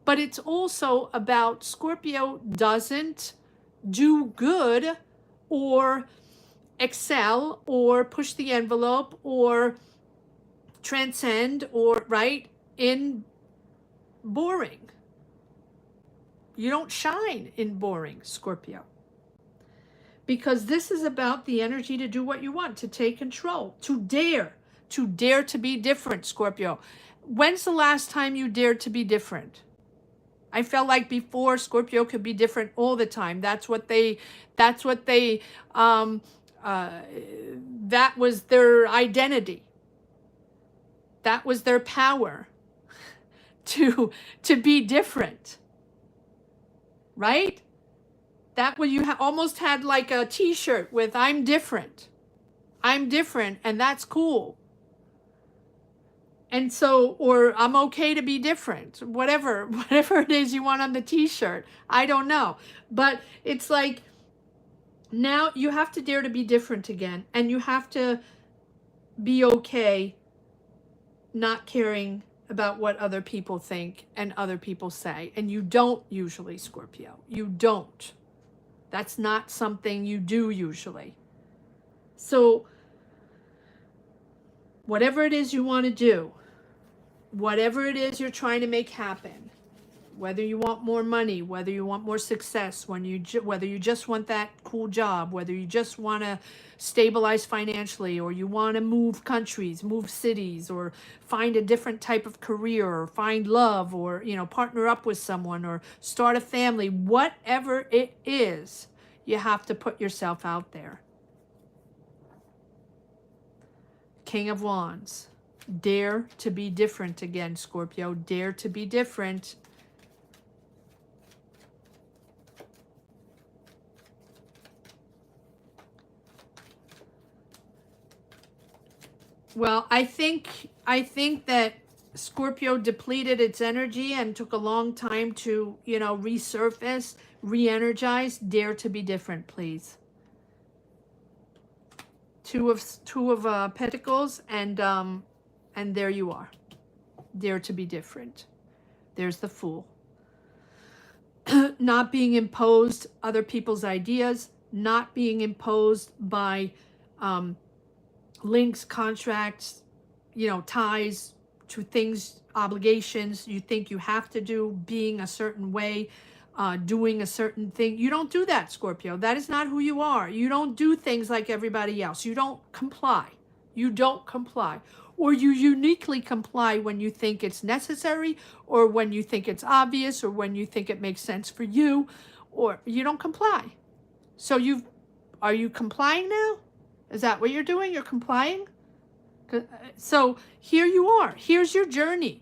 But it's also about Scorpio doesn't do good or excel or push the envelope or transcend or, right, in boring. You don't shine in boring, Scorpio. Because this is about the energy to do what you want, to take control, to dare to be different, Scorpio. When's the last time you dared to be different? I felt like before Scorpio could be different all the time. That was their identity. That was their power to be different. Right? That when you almost had like a t-shirt with I'm different, and that's cool. And so, or I'm okay to be different, whatever it is you want on the t-shirt. I don't know. But it's like, now you have to dare to be different again. And you have to be okay not caring about what other people think and other people say. And you don't usually, Scorpio. You don't. That's not something you do usually. So whatever it is you want to do, whatever it is you're trying to make happen, whether you want more money, whether you want more success, whether you just want that cool job, whether you just want to stabilize financially, or you want to move countries, move cities, or find a different type of career, or find love, or, you know, partner up with someone, or start a family, whatever it is, you have to put yourself out there. King of Wands. Dare to be different again, Scorpio. Dare to be different. Well, I think that Scorpio depleted its energy and took a long time to, you know, resurface, re-energize. Dare to be different, please. Two of Pentacles, and there you are. Dare to be different. There's the Fool. Not being imposed other people's ideas, not being imposed by links, contracts, you know, ties to things, obligations you think you have to do, being a certain way, doing a certain thing. You don't do that, Scorpio. That is not who you are. You don't do things like everybody else. You don't comply. You don't comply. Or you uniquely comply when you think it's necessary, or when you think it's obvious, or when you think it makes sense for you, or you don't comply. So are you complying now? Is that what you're doing? You're complying? So here you are. Here's your journey.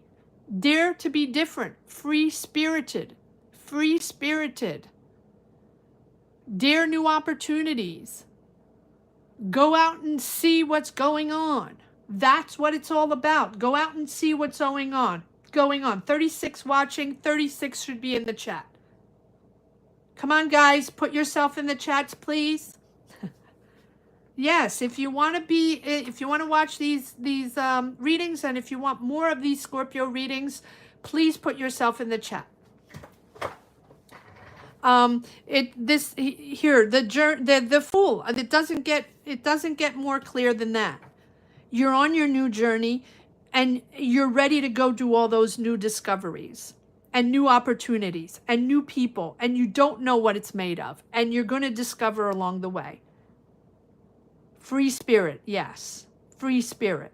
Dare to be different. Free-spirited. Free-spirited. Dare new opportunities. Go out and see what's going on. That's what it's all about. Go out and see what's going on. 36 watching. 36 should be in the chat. Come on, guys. Put yourself in the chats, please. Yes, if you want to watch these readings, and if you want more of these Scorpio readings, please put yourself in the chat. The Fool. It doesn't get more clear than that. You're on your new journey. and you're ready to go do all those new discoveries and new opportunities and new people, and you don't know what it's made of, and you're going to discover along the way. Free spirit, yes, free spirit.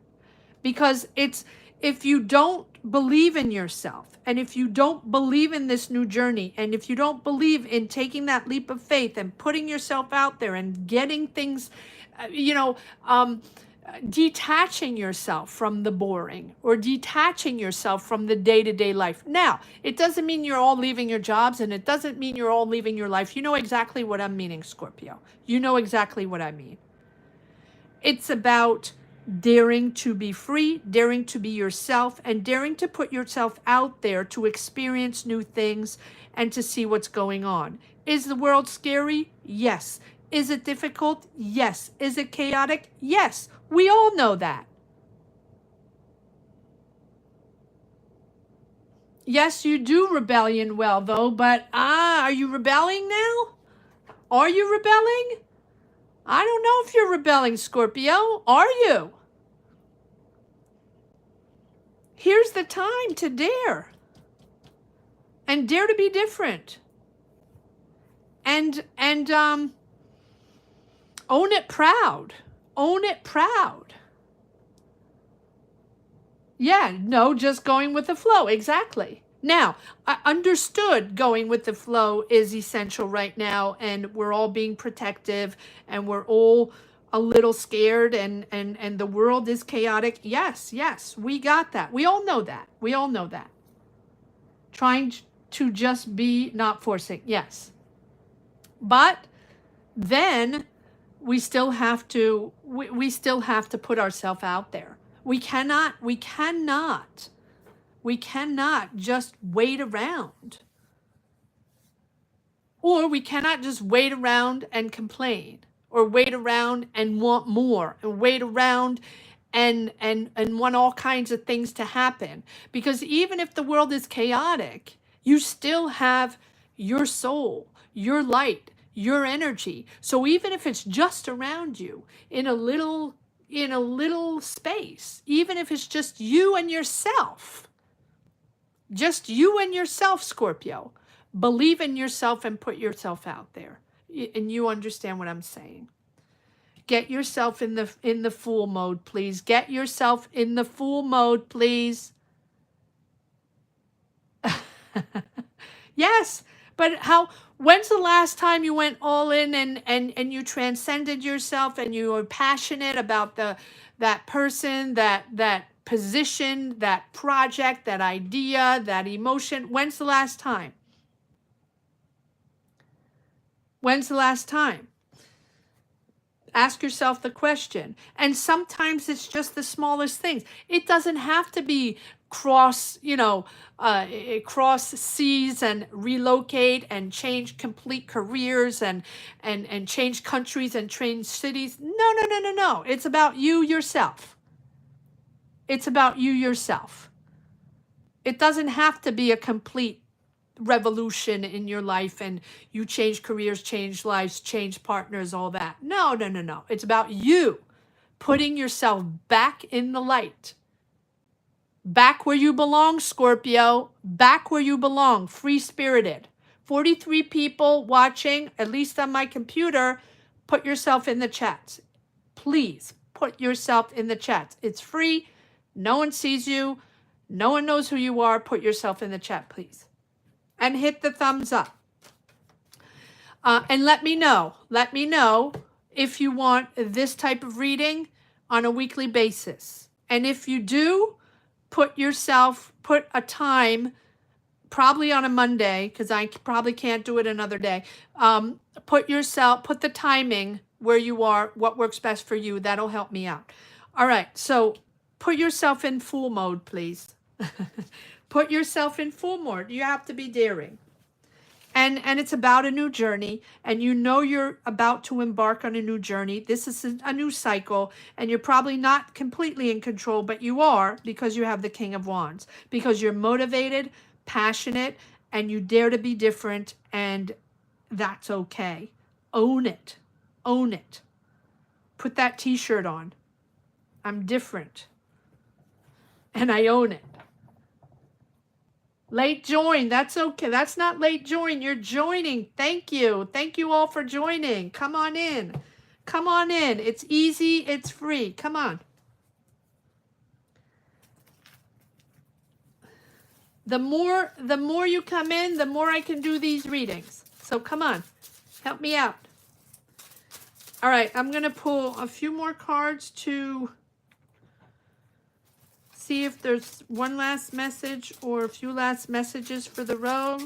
Because it's, if you don't believe in yourself, and if you don't believe in this new journey, and if you don't believe in taking that leap of faith and putting yourself out there and getting things, detaching yourself from the boring, or detaching yourself from the day-to-day life. Now, it doesn't mean you're all leaving your jobs, and it doesn't mean you're all leaving your life. You know exactly what I'm meaning, Scorpio. You know exactly what I mean. It's about daring to be free, daring to be yourself, and daring to put yourself out there to experience new things and to see what's going on. Is the world scary? Yes. Is it difficult? Yes. Is it chaotic? Yes. We all know that. Yes, you do rebellion well, though, but are you rebelling now? Are you rebelling? I don't know if you're rebelling, Scorpio. Are you? Here's the time to dare. And dare to be different. And own it proud. Own it proud. Yeah, no, just going with the flow. Exactly. Now, I understood going with the flow is essential right now, and we're all being protective, and we're all a little scared, and the world is chaotic. Yes, yes, we got that. We all know that. We all know that. Trying to just be, not forcing. Yes. But then we still have to put ourselves out there. We cannot just wait around. Or we cannot just wait around and complain, or wait around and want more, and wait around and want all kinds of things to happen. Because even if the world is chaotic, you still have your soul, your light, your energy. So even if it's just around you in a little space, even if it's just you and yourself, Scorpio, believe in yourself and put yourself out there. And you understand what I'm saying. Get yourself in the fool mode, please. Get yourself in the fool mode, please. Yes, but when's the last time you went all in and you transcended yourself, and you were passionate about that person, that position, that project, that idea, that emotion? When's the last time? When's the last time? Ask yourself the question. And sometimes it's just the smallest things. It doesn't have to be cross seas and relocate and change complete careers and change countries and change cities. No. It's about you yourself. It's about you yourself. It doesn't have to be a complete revolution in your life and you change careers, change lives, change partners, all that. No. It's about you putting yourself back in the light. Back where you belong, Scorpio. Back where you belong, free-spirited. 43 people watching, at least on my computer. Put yourself in the chats. Please put yourself in the chats. It's free. No one sees you. No one knows who you are. Put yourself in the chat, please. And hit the thumbs up. And let me know if you want this type of reading on a weekly basis. And if you do, put a time, probably on a Monday, because I probably can't do it another day. Put the timing where you are, what works best for you. That'll help me out. All right, so put yourself in fool mode, please. Put yourself in full mode. You have to be daring. And it's about a new journey, and you know you're about to embark on a new journey. This is a new cycle, and you're probably not completely in control, but you are, because you have the King of Wands, because you're motivated, passionate, and you dare to be different, and that's okay. Own it. Own it. Put that t-shirt on. I'm different. and I own it. Late join, that's okay. That's not late join. You're joining. Thank you. Thank you all for joining. Come on in. Come on in. It's easy. It's free. Come on. The more you come in, the more I can do these readings. So come on. Help me out. All right, I'm going to pull a few more cards to see if there's one last message or a few last messages for the road.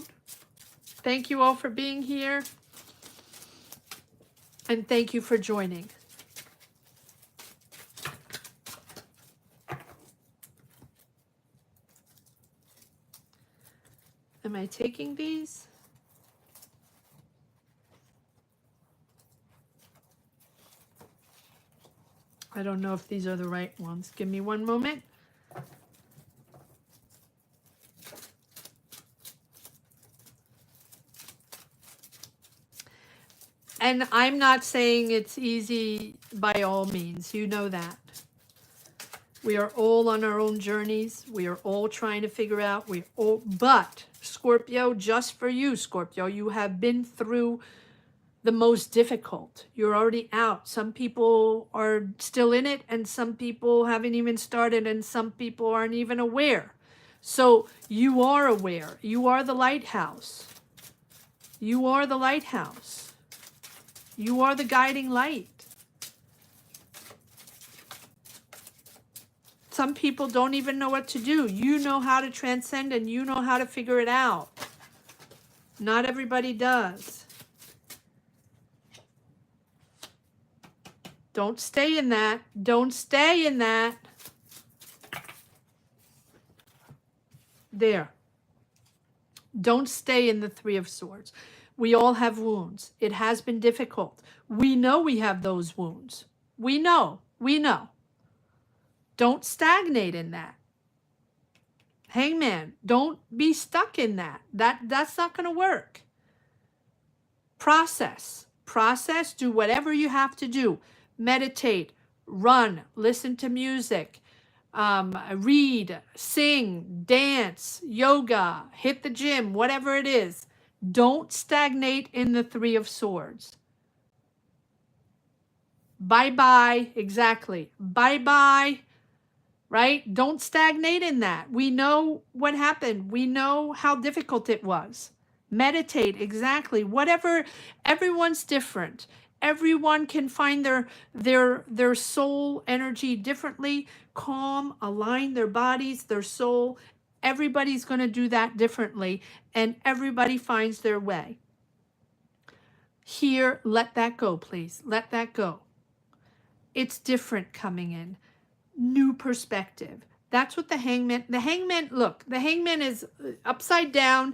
Thank you all for being here. And thank you for joining. Am I taking these? I don't know if these are the right ones. Give me one moment. And I'm not saying it's easy by all means. You know that. We are all on our own journeys. We are all trying to figure out. But Scorpio, just for you, Scorpio, you have been through the most difficult. You're already out. Some people are still in it, and some people haven't even started, and some people aren't even aware. So you are aware. You are the lighthouse. You are the lighthouse. You are the guiding light. Some people don't even know what to do. You know how to transcend, and you know how to figure it out. Not everybody does. Don't stay in that. Don't stay in that. There. Don't stay in the Three of Swords. We all have wounds. It has been difficult. We know we have those wounds. We know. We know. Don't stagnate in that. Hangman, don't be stuck in that. That's not going to work. Process. Process. Do whatever you have to do. Meditate. Run. Listen to music. Read. Sing. Dance. Yoga. Hit the gym. Whatever it is. Don't stagnate in the Three of Swords. Bye-bye. Exactly. Bye-bye. Right? Don't stagnate in that. We know what happened. We know how difficult it was. Meditate, exactly. Whatever, everyone's different. Everyone can find their soul energy differently. Calm, align their bodies, their soul. Everybody's going to do that differently, and everybody finds their way. Here, let that go, please. Let that go. It's different coming in. New perspective. That's what the hangman, look, the hangman is upside down,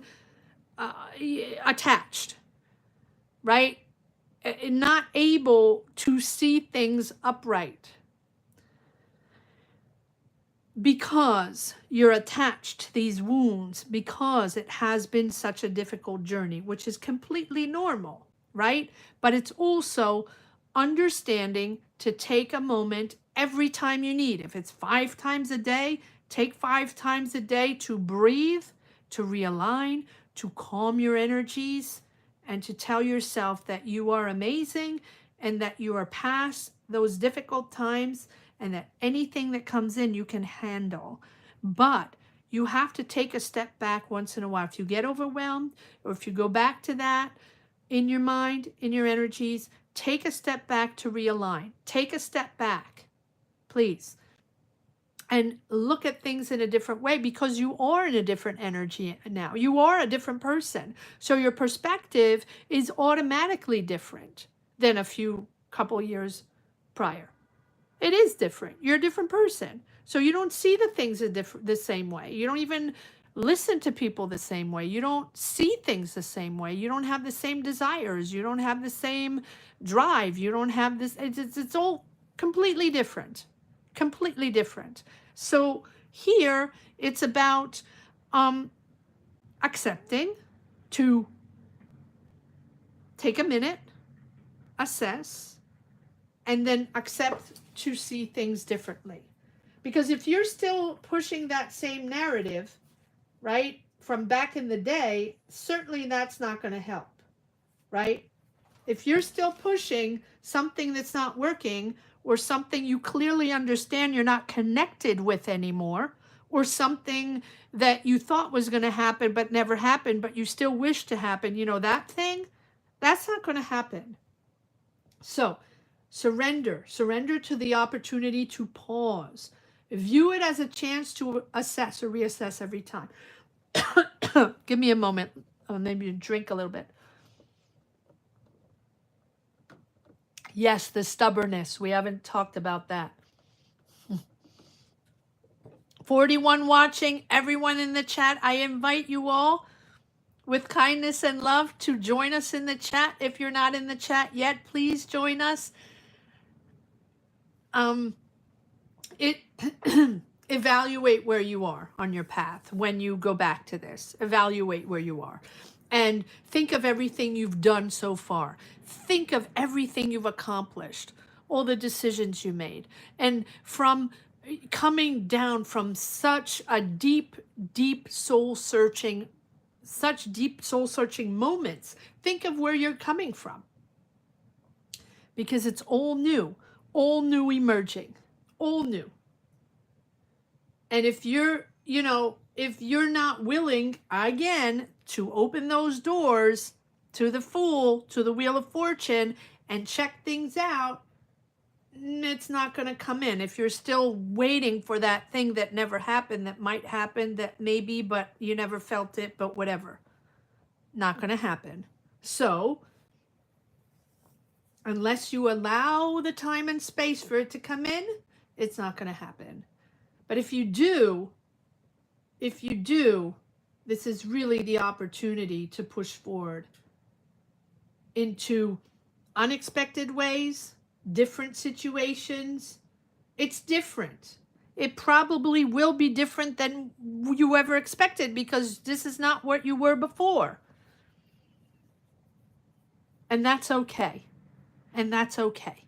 attached, right? Not able to see things upright because you're attached to these wounds, because it has been such a difficult journey, which is completely normal, right? But it's also understanding to take a moment every time you need. If it's 5 times a day, take 5 times a day to breathe, to realign, to calm your energies, and to tell yourself that you are amazing and that you are past those difficult times and that anything that comes in you can handle. But you have to take a step back once in a while. If you get overwhelmed, or if you go back to that in your mind, in your energies, take a step back to realign. Take a step back, please, and look at things in a different way, because you are in a different energy now. You are a different person. So your perspective is automatically different than a couple years prior. It is different. You're a different person. So you don't see the things the same way. You don't even listen to people the same way. You don't see things the same way. You don't have the same desires. You don't have the same drive. You don't have this. It's all completely different. Completely different. So here it's about accepting, to take a minute, assess, and then accept to see things differently. Because if you're still pushing that same narrative, right, from back in the day, certainly that's not going to help, right? If you're still pushing something that's not working, or something you clearly understand you're not connected with anymore, or something that you thought was going to happen but never happened, but you still wish to happen, you know, that thing, that's not going to happen. So surrender to the opportunity to pause. View it as a chance to assess or reassess every time. Give me a moment. Maybe drink a little bit. Yes, the stubbornness. We haven't talked about that. 41 watching, everyone in the chat. I invite you all with kindness and love to join us in the chat. If you're not in the chat yet, please join us. Evaluate where you are on your path when you go back to this. Evaluate where you are. And think of everything you've done so far. Think of everything you've accomplished, all the decisions you made. And from coming down from such a deep soul searching, such deep soul searching moments, think of where you're coming from. Because it's all new emerging, all new. And if you're, you know, if you're not willing, again, to open those doors to the Fool, to the Wheel of Fortune, and check things out, it's not going to come in. If you're still waiting for that thing that never happened, that might happen, that maybe, but you never felt it, but whatever. Not going to happen. So, unless you allow the time and space for it to come in, it's not going to happen. But if you do, this is really the opportunity to push forward into unexpected ways, different situations. It's different. It probably will be different than you ever expected, because this is not what you were before. And that's okay. And that's okay.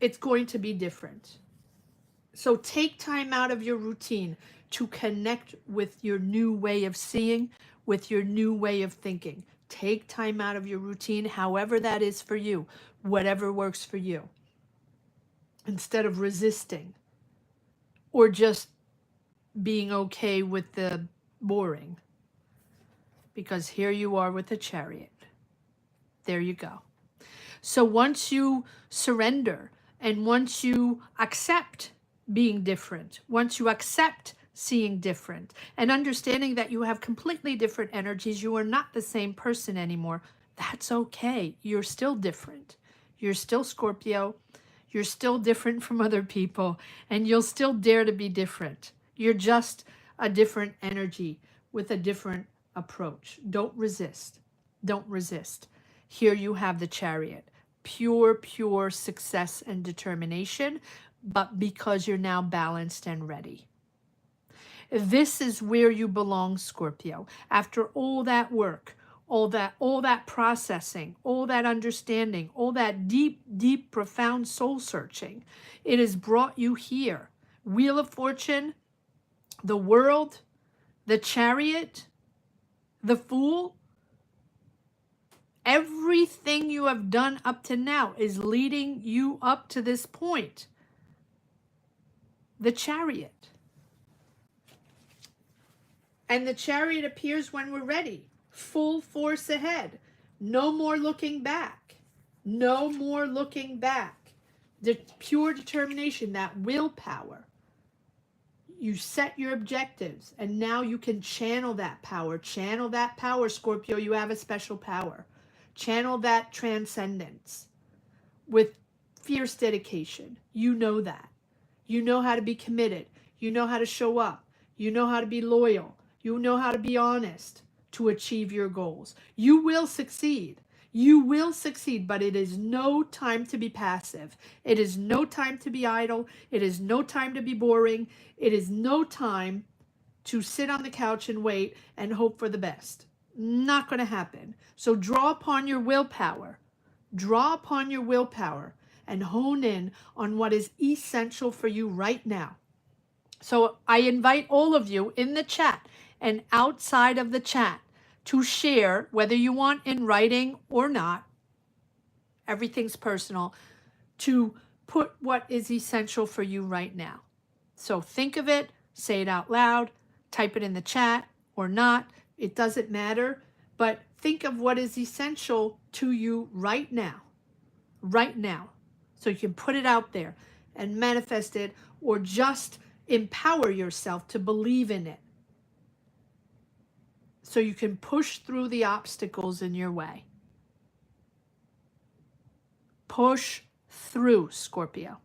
It's going to be different. So take time out of your routine to connect with your new way of seeing, with your new way of thinking. Take time out of your routine, however that is for you, whatever works for you, instead of resisting or just being okay with the boring. Because here you are with the Chariot. There you go. So once you surrender and once you accept being different, once you accept seeing different and understanding that you have completely different energies, you are not the same person anymore, that's okay. You're still different. You're still Scorpio. You're still different from other people, and you'll still dare to be different. You're just a different energy with a different approach. Don't resist. Don't resist. Here you have the Chariot. Pure success and determination, but because you're now balanced and ready. This is where you belong, Scorpio. After all that work, all that processing, all that understanding, all that deep, profound soul searching, it has brought you here. Wheel of Fortune, the World, the Chariot, the Fool. Everything you have done up to now is leading you up to this point. The Chariot. And the Chariot appears when we're ready. Full force ahead. No more looking back. No more looking back. The pure determination, that willpower. You set your objectives, and now you can channel that power. Channel that power, Scorpio. You have a special power. Channel that transcendence with fierce dedication. You know that. You know how to be committed. You know how to show up. You know how to be loyal. You know how to be honest to achieve your goals. You will succeed. You will succeed, but it is no time to be passive. It is no time to be idle. It is no time to be boring. It is no time to sit on the couch and wait and hope for the best. Not going to happen. So draw upon your willpower. Draw upon your willpower and hone in on what is essential for you right now. So I invite all of you in the chat and outside of the chat to share, whether you want in writing or not, everything's personal, to put what is essential for you right now. So think of it, say it out loud, type it in the chat or not, it doesn't matter, but think of what is essential to you right now, so you can put it out there and manifest it, or just empower yourself to believe in it so you can push through the obstacles in your way. Push through, Scorpio.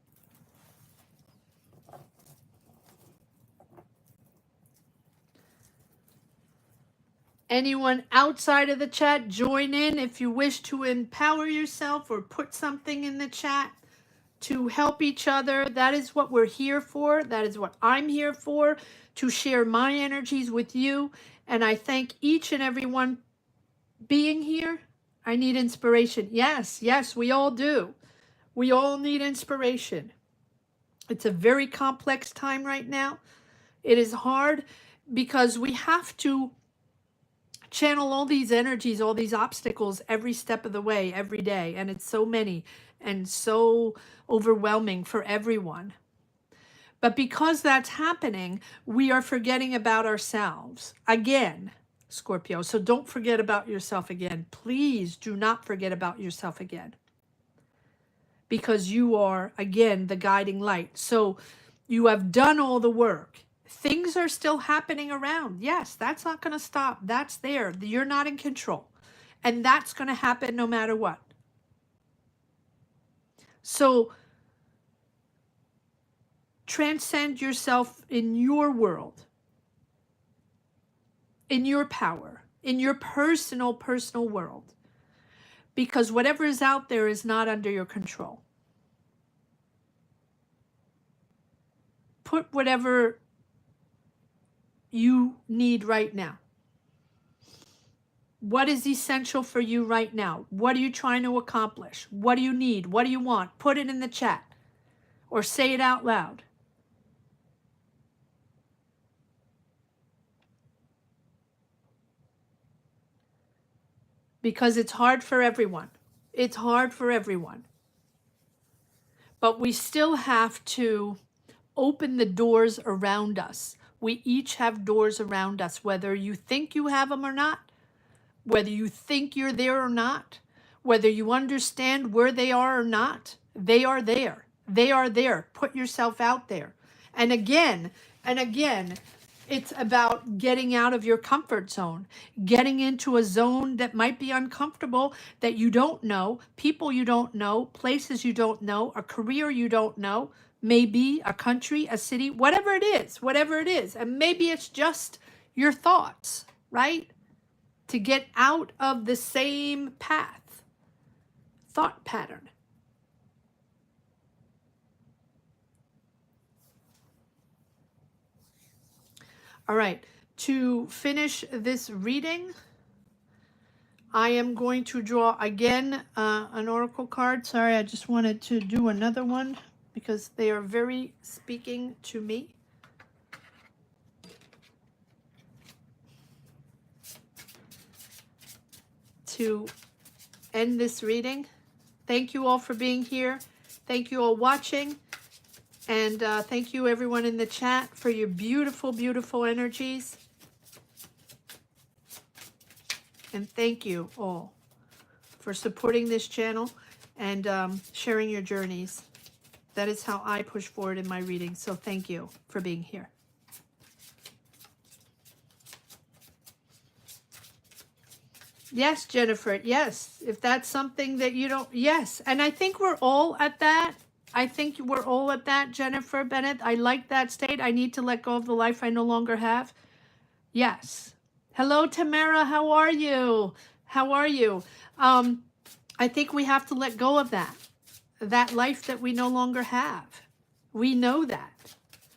Anyone outside of the chat, join in if you wish to empower yourself or put something in the chat to help each other. That is what we're here for. That is what I'm here for, to share my energies with you. And I thank each and every one being here. I need inspiration. Yes, we all do. We all need inspiration. It's a very complex time right now. It is hard because we have to channel all these energies, all these obstacles every step of the way, every day. And it's so many and so overwhelming for everyone. But because that's happening, we are forgetting about ourselves again, Scorpio. So don't forget about yourself again. Please do not forget about yourself again. Because you are, again, the guiding light. So you have done all the work. Things are still happening around. Yes, that's not going to stop. That's there. You're not in control. And that's going to happen no matter what. So transcend yourself in your world, in your power, in your personal world. Because whatever is out there is not under your control. Put whatever you need right now. What is essential for you right now? What are you trying to accomplish? What do you need? What do you want? Put it in the chat or say it out loud. Because it's hard for everyone. It's hard for everyone. But we still have to open the doors around us. We each have doors around us, whether you think you have them or not, whether you think you're there or not, whether you understand where they are or not. They are there. They are there. Put yourself out there. And again, it's about getting out of your comfort zone, getting into a zone that might be uncomfortable, that you don't know, people you don't know, places you don't know, a career you don't know, maybe a country, a city, whatever it is. And maybe it's just your thoughts, right? To get out of the same thought pattern. All right, to finish this reading, I am going to draw again an oracle card. Sorry, I just wanted to do another one because they are very speaking to me. To end this reading. Thank you all for being here. Thank you all watching. And thank you everyone in the chat for your beautiful, beautiful energies. And thank you all for supporting this channel and sharing your journeys. That is how I push forward in my reading. So thank you for being here. Yes, Jennifer. Yes. If that's something that you don't. Yes. And I think we're all at that. Jennifer Bennett. I like that state. I need to let go of the life I no longer have. Yes. Hello, Tamara. How are you? I think we have to let go of that life that we no longer have. We know that.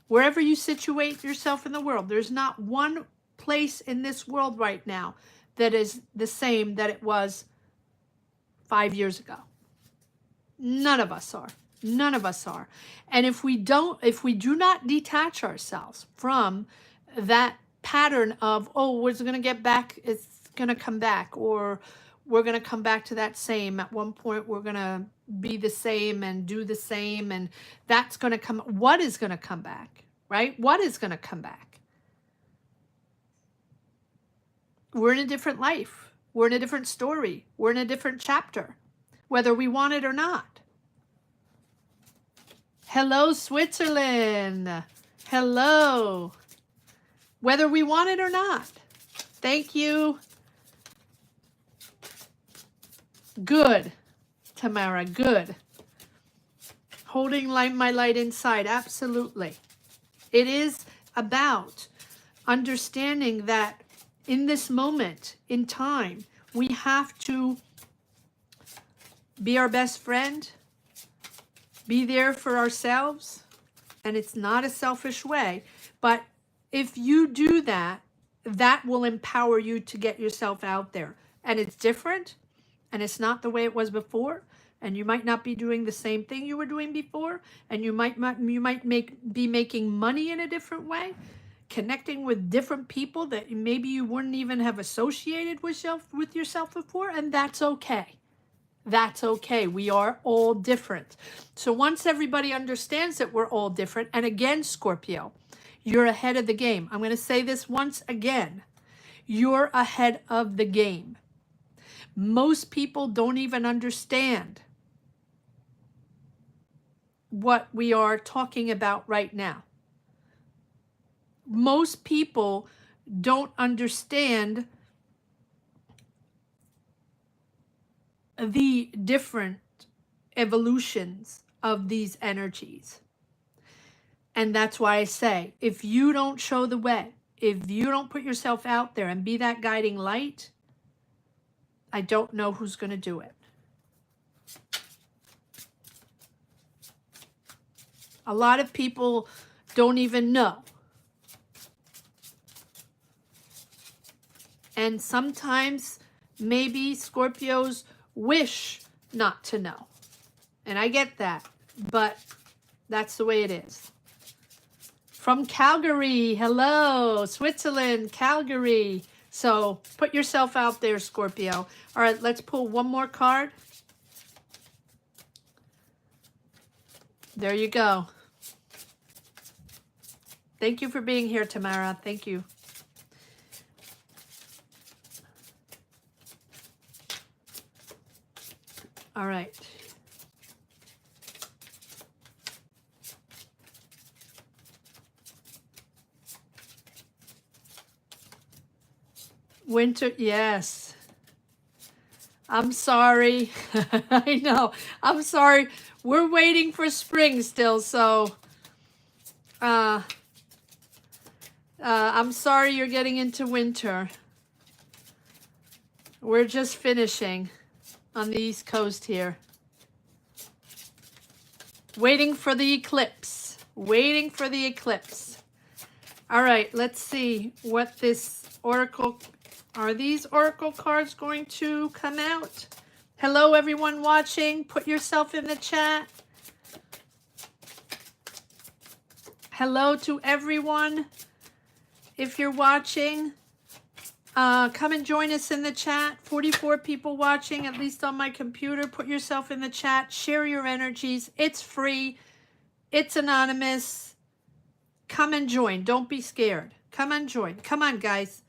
Wherever you situate yourself in the world, there's not one place in this world right now that is the same that it was 5 years ago. None of us are. None of us are. And if we do not detach ourselves from that pattern of, oh, we're going to get back, it's going to come back, or we're going to come back to that same, at one point we're going to be the same and do the same, and that's going to come, what is going to come back, right? What is going to come back? We're in a different life. We're in a different story. We're in a different chapter, whether we want it or not. Hello, Switzerland. Hello. Whether we want it or not. Thank you. Good, Tamara, good. Holding my light inside, absolutely. It is about understanding that in this moment in time, we have to be our best friend, be there for ourselves, and it's not a selfish way, but if you do that, that will empower you to get yourself out there. And it's different, and it's not the way it was before, and you might not be doing the same thing you were doing before, and you might be making money in a different way, connecting with different people that maybe you wouldn't even have associated with yourself before, and that's okay. That's okay. We are all different. So once everybody understands that we're all different, and again, Scorpio, you're ahead of the game. I'm going to say this once again. You're ahead of the game. Most people don't even understand what we are talking about right now. Most people don't understand the different evolutions of these energies. And that's why I say, if you don't show the way, if you don't put yourself out there and be that guiding light, I don't know who's going to do it. A lot of people don't even know. And sometimes maybe Scorpios wish not to know. And I get that, but that's the way it is. From Calgary, hello, Switzerland, Calgary. So put yourself out there, Scorpio. All right, let's pull one more card. There you go. Thank you for being here, Tamara. Thank you. All right. Winter, yes. I'm sorry. I know. I'm sorry. We're waiting for spring still, so I'm sorry you're getting into winter. We're just finishing on the East Coast here. Waiting for the eclipse. Waiting for the eclipse. All right, let's see what this oracle... Are these oracle cards going to come out? Hello, everyone watching. Put yourself in the chat. Hello to everyone. If you're watching, come and join us in the chat. 44 people watching, at least on my computer. Put yourself in the chat. Share your energies. It's free. It's anonymous. Come and join. Don't be scared. Come and join. Come on, guys.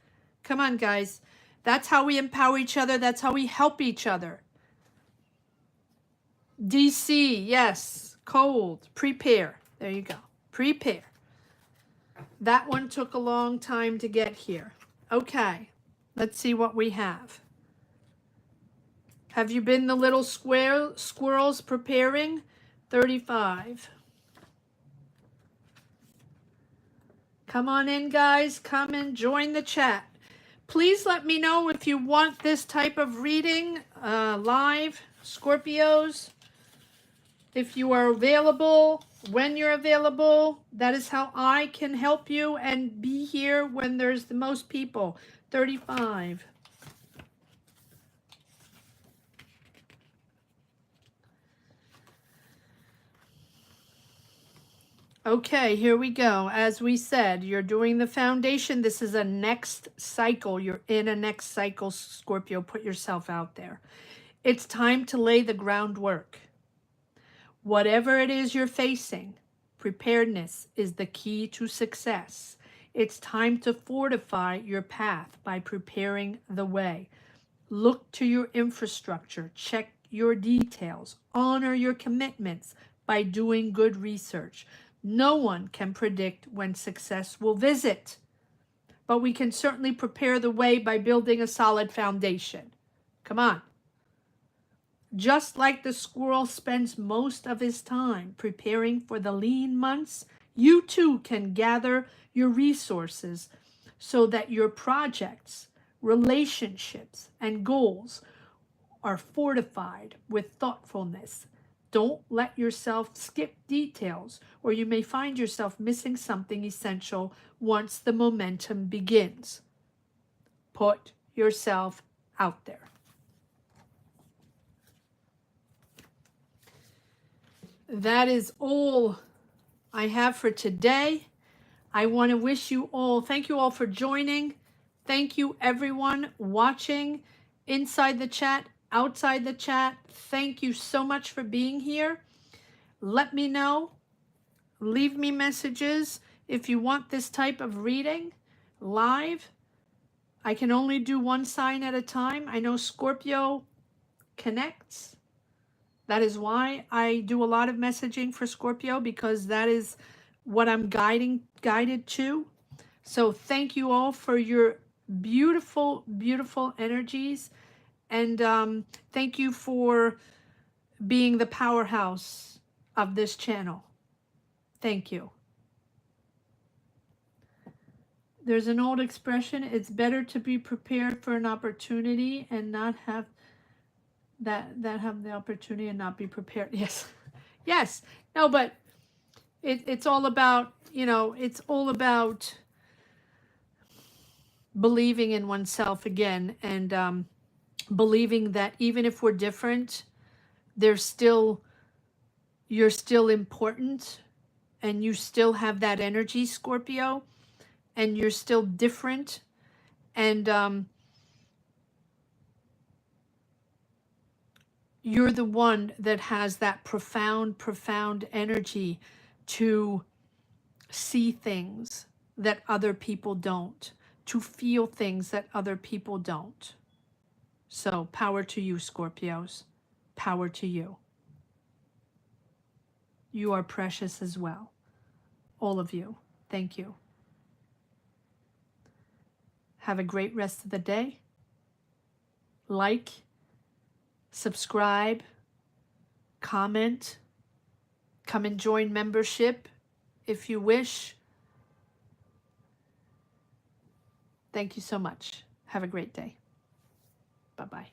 Come on, guys. That's how we empower each other. That's how we help each other. DC, yes. Cold. Prepare. There you go. Prepare. That one took a long time to get here. Okay. Let's see what we have. Have you been the little squirrels preparing? 35. Come on in, guys. Come and join the chat. Please let me know if you want this type of reading live, Scorpios. If you are available, when you're available, that is how I can help you and be here when there's the most people. 35. Okay, here we go. As we said, you're doing the foundation. This is a next cycle. You're in a next cycle, Scorpio. Put yourself out there. It's time to lay the groundwork. Whatever it is you're facing, preparedness is the key to success. It's time to fortify your path by preparing the way. Look to your infrastructure, check your details, honor your commitments by doing good research. No one can predict when success will visit, but we can certainly prepare the way by building a solid foundation. Come on. Just like the squirrel spends most of his time preparing for the lean months, you too can gather your resources so that your projects, relationships, and goals are fortified with thoughtfulness. Don't let yourself skip details, or you may find yourself missing something essential once the momentum begins. Put yourself out there. That is all I have for today. I want to wish you all, thank you all for joining. Thank you everyone watching inside the chat, outside the chat. Thank you so much for being here. Let me know. Leave me messages if you want this type of reading live. I can only do one sign at a time. I know Scorpio connects. That is why I do a lot of messaging for Scorpio, because that is what I'm guided to. So thank you all for your beautiful, beautiful energies. And thank you for being the powerhouse of this channel. Thank you. There's an old expression, it's better to be prepared for an opportunity and not have that have the opportunity and not be prepared. Yes. Yes. No, but it's all about, it's all about believing in oneself again, and believing that even if we're different, you're still important, and you still have that energy, Scorpio, and you're still different, and you're the one that has that profound energy to see things that other people don't, to feel things that other people don't. So power to you, Scorpios. Power to you. You are precious as well. All of you. Thank you. Have a great rest of the day. Like, subscribe, comment, come and join membership if you wish. Thank you so much. Have a great day. Bye-bye.